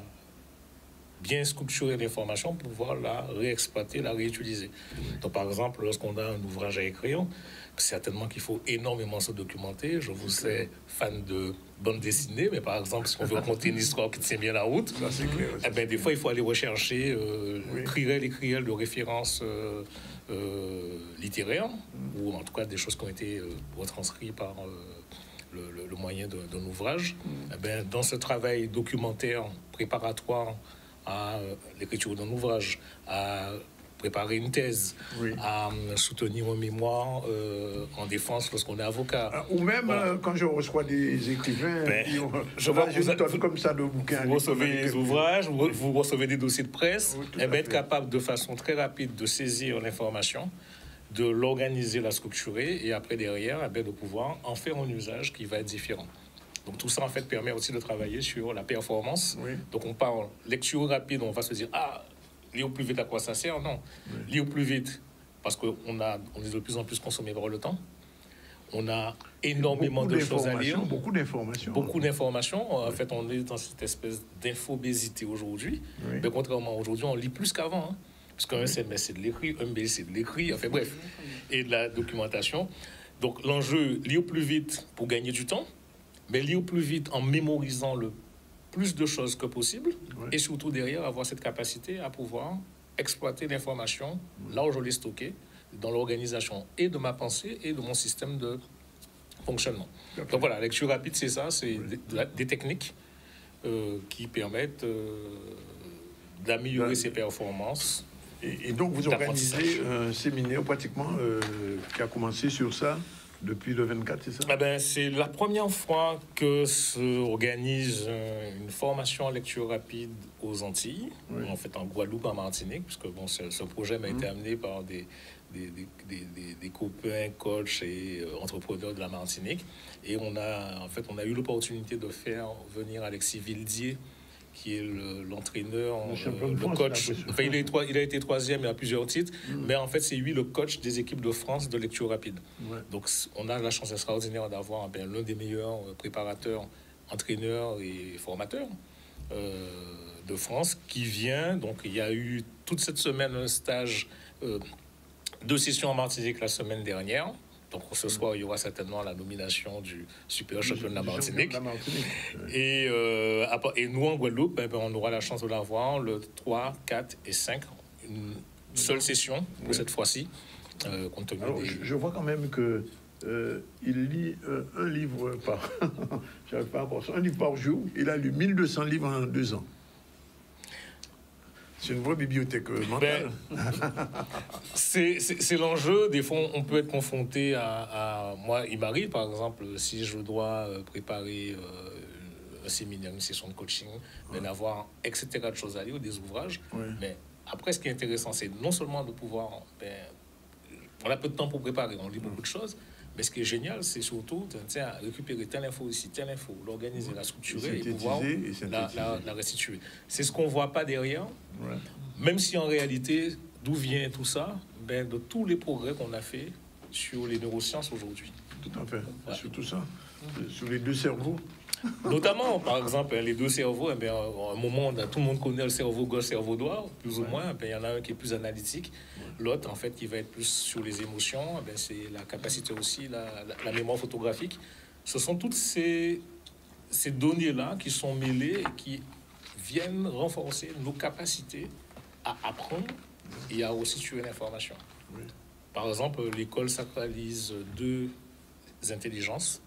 bien structurer l'information pour pouvoir la réexploiter, la réutiliser. Donc, par exemple, lorsqu'on a un ouvrage à écrire, certainement qu'il faut énormément se documenter. Je vous sais fan de bande dessinée, mais par exemple, si on veut raconter une histoire qui tient bien la route, des fois, il faut aller rechercher les criels de références littéraires, ou en tout cas des choses qui ont été retranscrites par le moyen d'un ouvrage. Dans ce travail documentaire préparatoire à l'écriture d'un ouvrage, à préparer une thèse, à soutenir un mémoire en défense lorsqu'on est avocat. Ou même quand je reçois des écrivains, je vois comme ça de bouquins. Vous recevez des ouvrages, vous recevez des dossiers de presse, être capable de façon très rapide de saisir l'information, de l'organiser, la structurer, et après derrière, de pouvoir en faire un usage qui va être différent. Donc tout ça, en fait, permet aussi de travailler sur la performance. Donc on parle lecture rapide, on va se dire, lire plus vite, à quoi ça sert? Non. Lire plus vite, parce qu'on est de plus en plus consommé par le temps. On a énormément de choses à lire. Beaucoup d'informations. Beaucoup d'informations. En fait, on est dans cette espèce d'infobésité aujourd'hui. Mais contrairement à aujourd'hui, on lit plus qu'avant. Hein. Parce qu'un SMS, c'est de l'écrit, un mail, c'est de l'écrit. Enfin bref, et de la documentation. Donc l'enjeu, lire plus vite pour gagner du temps, mais lire plus vite en mémorisant le plus de choses que possible, et surtout derrière avoir cette capacité à pouvoir exploiter l'information là où je l'ai stockée, dans l'organisation et de ma pensée et de mon système de fonctionnement. Donc voilà, lecture rapide, c'est ça, c'est des techniques qui permettent d'améliorer ses performances. Et donc, vous organisez un séminaire pratiquement qui a commencé sur ça depuis le 24, c'est ça? Ah ben, c'est la première fois que s'organise une formation en lecture rapide aux Antilles, en fait en Guadeloupe, en Martinique, puisque bon, ce projet m'a été amené par des copains, coachs et entrepreneurs de la Martinique. Et on a eu l'opportunité de faire venir Alexis Vildier, qui est l'entraîneur, le coach. Enfin, il a été troisième, il a plusieurs titres, mais en fait, c'est lui le coach des équipes de France de lecture rapide. Donc, on a la chance extraordinaire d'avoir l'un des meilleurs préparateurs, entraîneurs et formateurs de France qui vient. Donc, il y a eu toute cette semaine un stage, 2 sessions en Martinique la semaine dernière. Donc ce soir, il y aura certainement la nomination du super champion de la Martinique. Et nous, en Guadeloupe, on aura la chance de l'avoir le 3, 4 et 5. Une seule session pour cette fois-ci. Compte tenu je vois quand même que il lit un livre par... J'arrive pas à voir ça. Un livre par jour. Il a lu 1200 livres en 2 ans. C'est une vraie bibliothèque mentale. C'est l'enjeu. Des fois, on peut être confronté à... Moi, il m'arrive, par exemple, si je dois préparer un séminaire, une session de coaching, d'avoir etc. de choses à lire, des ouvrages. Mais après, ce qui est intéressant, c'est non seulement de pouvoir... on a peu de temps pour préparer, on lit beaucoup de choses. Mais ce qui est génial, c'est surtout récupérer telle info ici, telle info, l'organiser, la structurer et pouvoir la restituer. C'est ce qu'on ne voit pas derrière, même si en réalité, d'où vient tout ça? De tous les progrès qu'on a fait sur les neurosciences aujourd'hui. Tout à fait, surtout ça, sur les 2 cerveaux. Notamment, par exemple, les 2 cerveaux, à un moment, tout le monde connaît le cerveau gauche, cerveau droit, plus ou moins. Il y en a un qui est plus analytique, l'autre, en fait, qui va être plus sur les émotions. C'est la capacité aussi, la mémoire photographique. Ce sont toutes ces données-là qui sont mêlées et qui viennent renforcer nos capacités à apprendre et à restituer l'information. Par exemple, l'école sacralise 2 intelligences.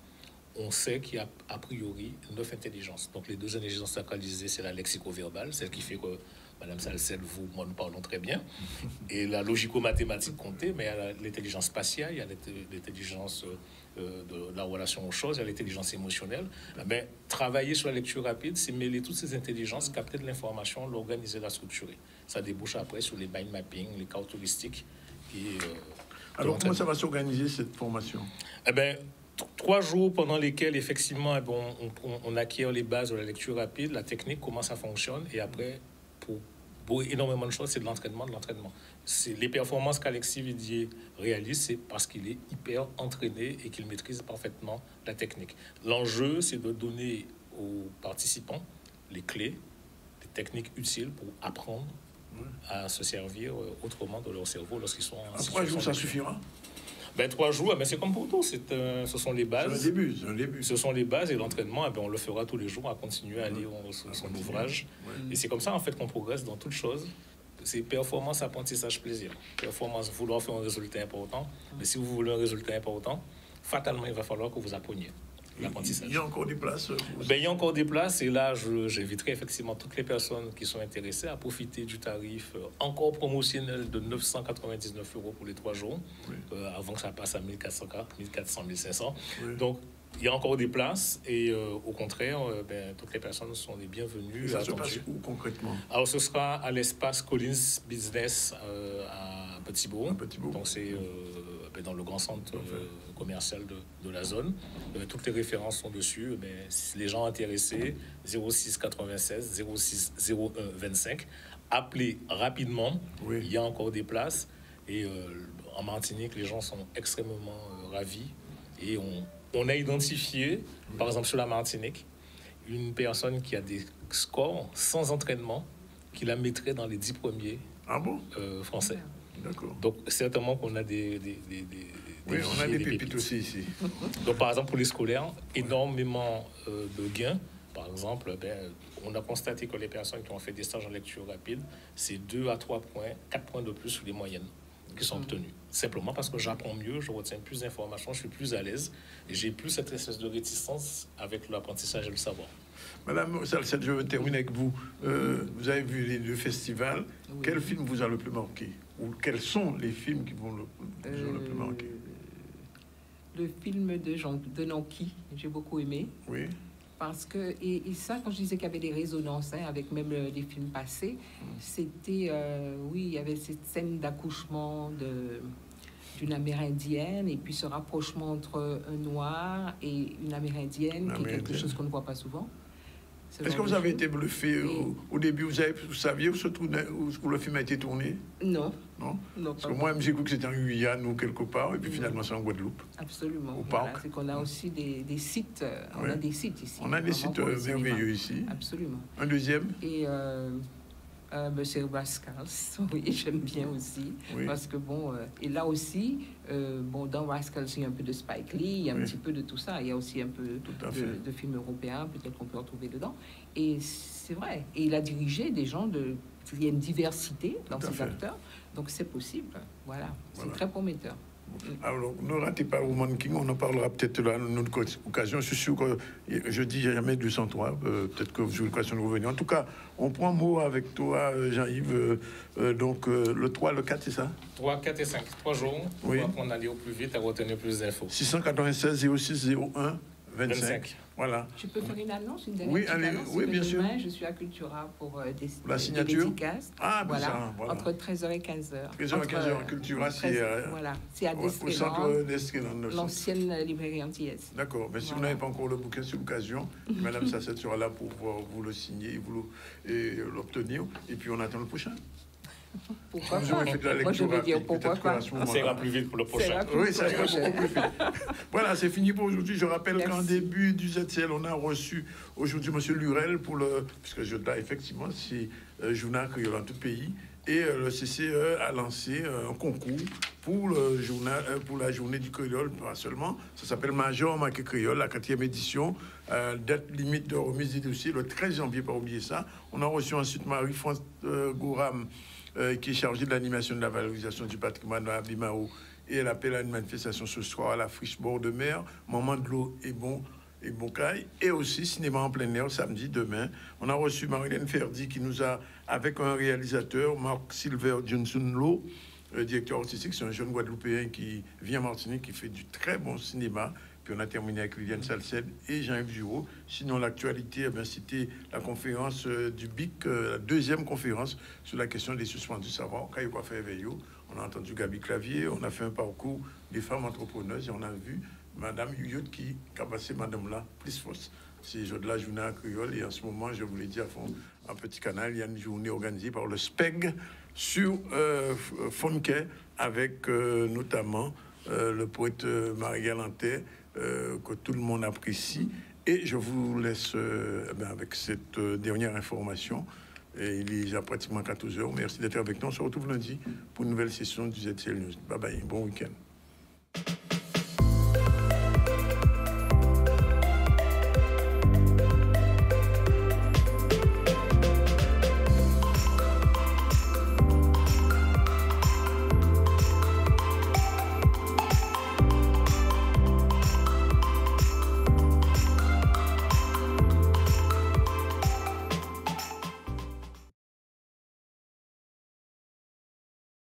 On sait qu'il y a a priori 9 intelligences. Donc les 2 intelligences sacralisées, c'est la lexico-verbale, celle qui fait que Madame Salcel, vous, moi, nous parlons très bien. Et la logico-mathématique comptée, mais il y a l'intelligence spatiale, il y a l'intelligence de la relation aux choses, il y a l'intelligence émotionnelle. Mais travailler sur la lecture rapide, c'est mêler toutes ces intelligences, capter de l'information, l'organiser, la structurer. Ça débouche après sur les mind mapping, les cartes touristiques. Alors comment ça va s'organiser cette formation? 3 jours pendant lesquels, effectivement, on acquiert les bases de la lecture rapide, la technique, comment ça fonctionne, et après, pour énormément de choses, c'est de l'entraînement, Les performances qu'Alexis Vildier réalise, c'est parce qu'il est hyper entraîné et qu'il maîtrise parfaitement la technique. L'enjeu, c'est de donner aux participants les clés, les techniques utiles pour apprendre à se servir autrement de leur cerveau lorsqu'ils sont en situation. 3 jours, ça suffira? 3 jours, c'est comme pour tout. Ce sont les bases. C'est un début. Ce sont les bases et l'entraînement, on le fera tous les jours à continuer à lire son ouvrage. Et c'est comme ça, en fait, qu'on progresse dans toutes choses. C'est performance, apprentissage, plaisir. Performance, vouloir faire un résultat important. Mais si vous voulez un résultat important, fatalement, il va falloir que vous appreniez l'apprentissage. Il y a encore des places? Il y a encore des places. Et là, j'inviterai effectivement toutes les personnes qui sont intéressées à profiter du tarif encore promotionnel de 999 € pour les 3 jours, avant que ça passe à 1400, 1500. Donc, il y a encore des places et au contraire, toutes les personnes sont les bienvenues. Et ça se passe où concrètement? Alors, ce sera à l'espace Collins Business à Petit-Bourg. Donc, c'est dans le grand centre commercial de la zone. Toutes les références sont dessus. Si les gens intéressés, 06 96 06 01 25. Appelez rapidement. Il y a encore des places. Et en Martinique, les gens sont extrêmement ravis. Et on a identifié, par exemple sur la Martinique, une personne qui a des scores sans entraînement, qui la mettrait dans les 10 premiers français. D'accord. Donc certainement qu'on a des on a des pépites aussi ici. Donc par exemple pour les scolaires, énormément de gains. Par exemple, on a constaté que les personnes qui ont fait des stages en lecture rapide, c'est 2 à 3 points, 4 points de plus sous les moyennes. qui sont obtenus. Simplement parce que j'apprends mieux, je retiens plus d'informations, je suis plus à l'aise et j'ai plus cette espèce de réticence avec l'apprentissage et le savoir. Madame Salcette, je vais terminer avec vous. Vous avez vu les deux festivals. Oui. Quel film vous a le plus marqué? Ou quels sont les films qui vous ont le plus marqué? Le film de Nanki, j'ai beaucoup aimé. Oui. Parce que, et ça, quand je disais qu'il y avait des résonances avec même les films passés, c'était, oui, il y avait cette scène d'accouchement d'une Amérindienne et puis ce rapprochement entre un noir et une Amérindienne, qui est quelque chose qu'on ne voit pas souvent. Est-ce que vous avez été bluffé au début? Vous saviez où le film a été tourné? Non. Non? Non, parce que moi, j'ai cru que c'était en Guyane ou quelque part, et puis finalement, c'est en Guadeloupe. Absolument. Au voilà, parc. C'est qu'on a aussi des sites. On a des sites ici. On a des sites merveilleux ici. Absolument. Un deuxième? Et c'est Rascals, oui, j'aime bien aussi. Oui. Parce que, bon, et là aussi, bon, dans Rascals, il y a un peu de Spike Lee, il y a un petit peu de tout ça. Il y a aussi un peu de films européens, peut-être qu'on peut retrouver dedans. Et c'est vrai. Et il a dirigé des gens il y a une diversité dans ses acteurs. Donc c'est possible. Voilà. C'est très prometteur. Alors, ne ratez pas Woman King, on en parlera peut-être là à une autre occasion. Je suis sûr que je dis jamais 203, peut-être que vous aurez l'occasion de revenir. En tout cas, on prend mot avec toi, Jean-Yves. Donc, le 3, le 4, c'est ça? 3, 4 et 5, 3 jours. Oui. On aller au plus vite à retenir plus d'infos. 696 06 01 25. Voilà. Je peux faire une annonce, une dernière petite annonce. Oui, bien sûr. Demain, je suis à Cultura pour la signature. Des dédicaces. Ah, voilà. Ça, voilà. Entre 13h et 15h. 13h et 15h, Cultura, c'est... Voilà, c'est à Destréland. L'ancienne librairie antillaise. D'accord, mais si vous n'avez pas encore le bouquin, c'est l'occasion. Madame Salcette sera là pour vous le signer et l'obtenir. Et puis on attend le prochain. Pourquoi pas? Moi, je veux dire pourquoi pas. Ça ira plus vite pour le prochain. Oui, ça ira beaucoup plus vite. Voilà, c'est fini pour aujourd'hui. Je rappelle qu'en début du ZCL, on a reçu aujourd'hui M. Lurel puisque je là, effectivement, c'est journal créole dans tout pays. Et le CCE a lancé un concours pour la journée du créole, pas seulement. Ça s'appelle Major Marqué Créole, la 4e édition. Date limite de remise des dossiers, le 13 janvier, pas oublier ça. On a reçu ensuite Marie-France Gouram, qui est chargée de l'animation de la valorisation du patrimoine à Bimao. Et elle appelle à une manifestation ce soir à la friche bord de mer, moment de l'eau et Bocaille, et aussi cinéma en plein air samedi, demain. On a reçu Marilène Ferdi qui nous a, avec un réalisateur, Marc Silver Johnson-Lowe, directeur artistique, c'est un jeune Guadeloupéen qui vit en Martinique, qui fait du très bon cinéma. Puis on a terminé avec Liliane Salcette et Jean-Yves Giraud. Sinon, l'actualité, c'était la conférence du BIC, la 2e conférence sur la question des suspendus savoir. Quand il y a fait Veillot, on a entendu Gabi Clavier, on a fait un parcours des femmes entrepreneuses et on a vu Madame Yuyot qui a passé Madame là, plus force. C'est de la journée à créole et en ce moment, je vous l'ai dit à fond, un petit canal, il y a une journée organisée par le SPEG sur Fonquet avec notamment le poète Marie Galantais que tout le monde apprécie. Et je vous laisse avec cette dernière information. Et il est déjà pratiquement 14h. Merci d'être avec nous. On se retrouve lundi pour une nouvelle session du ZCL News. Bye bye, bon week-end.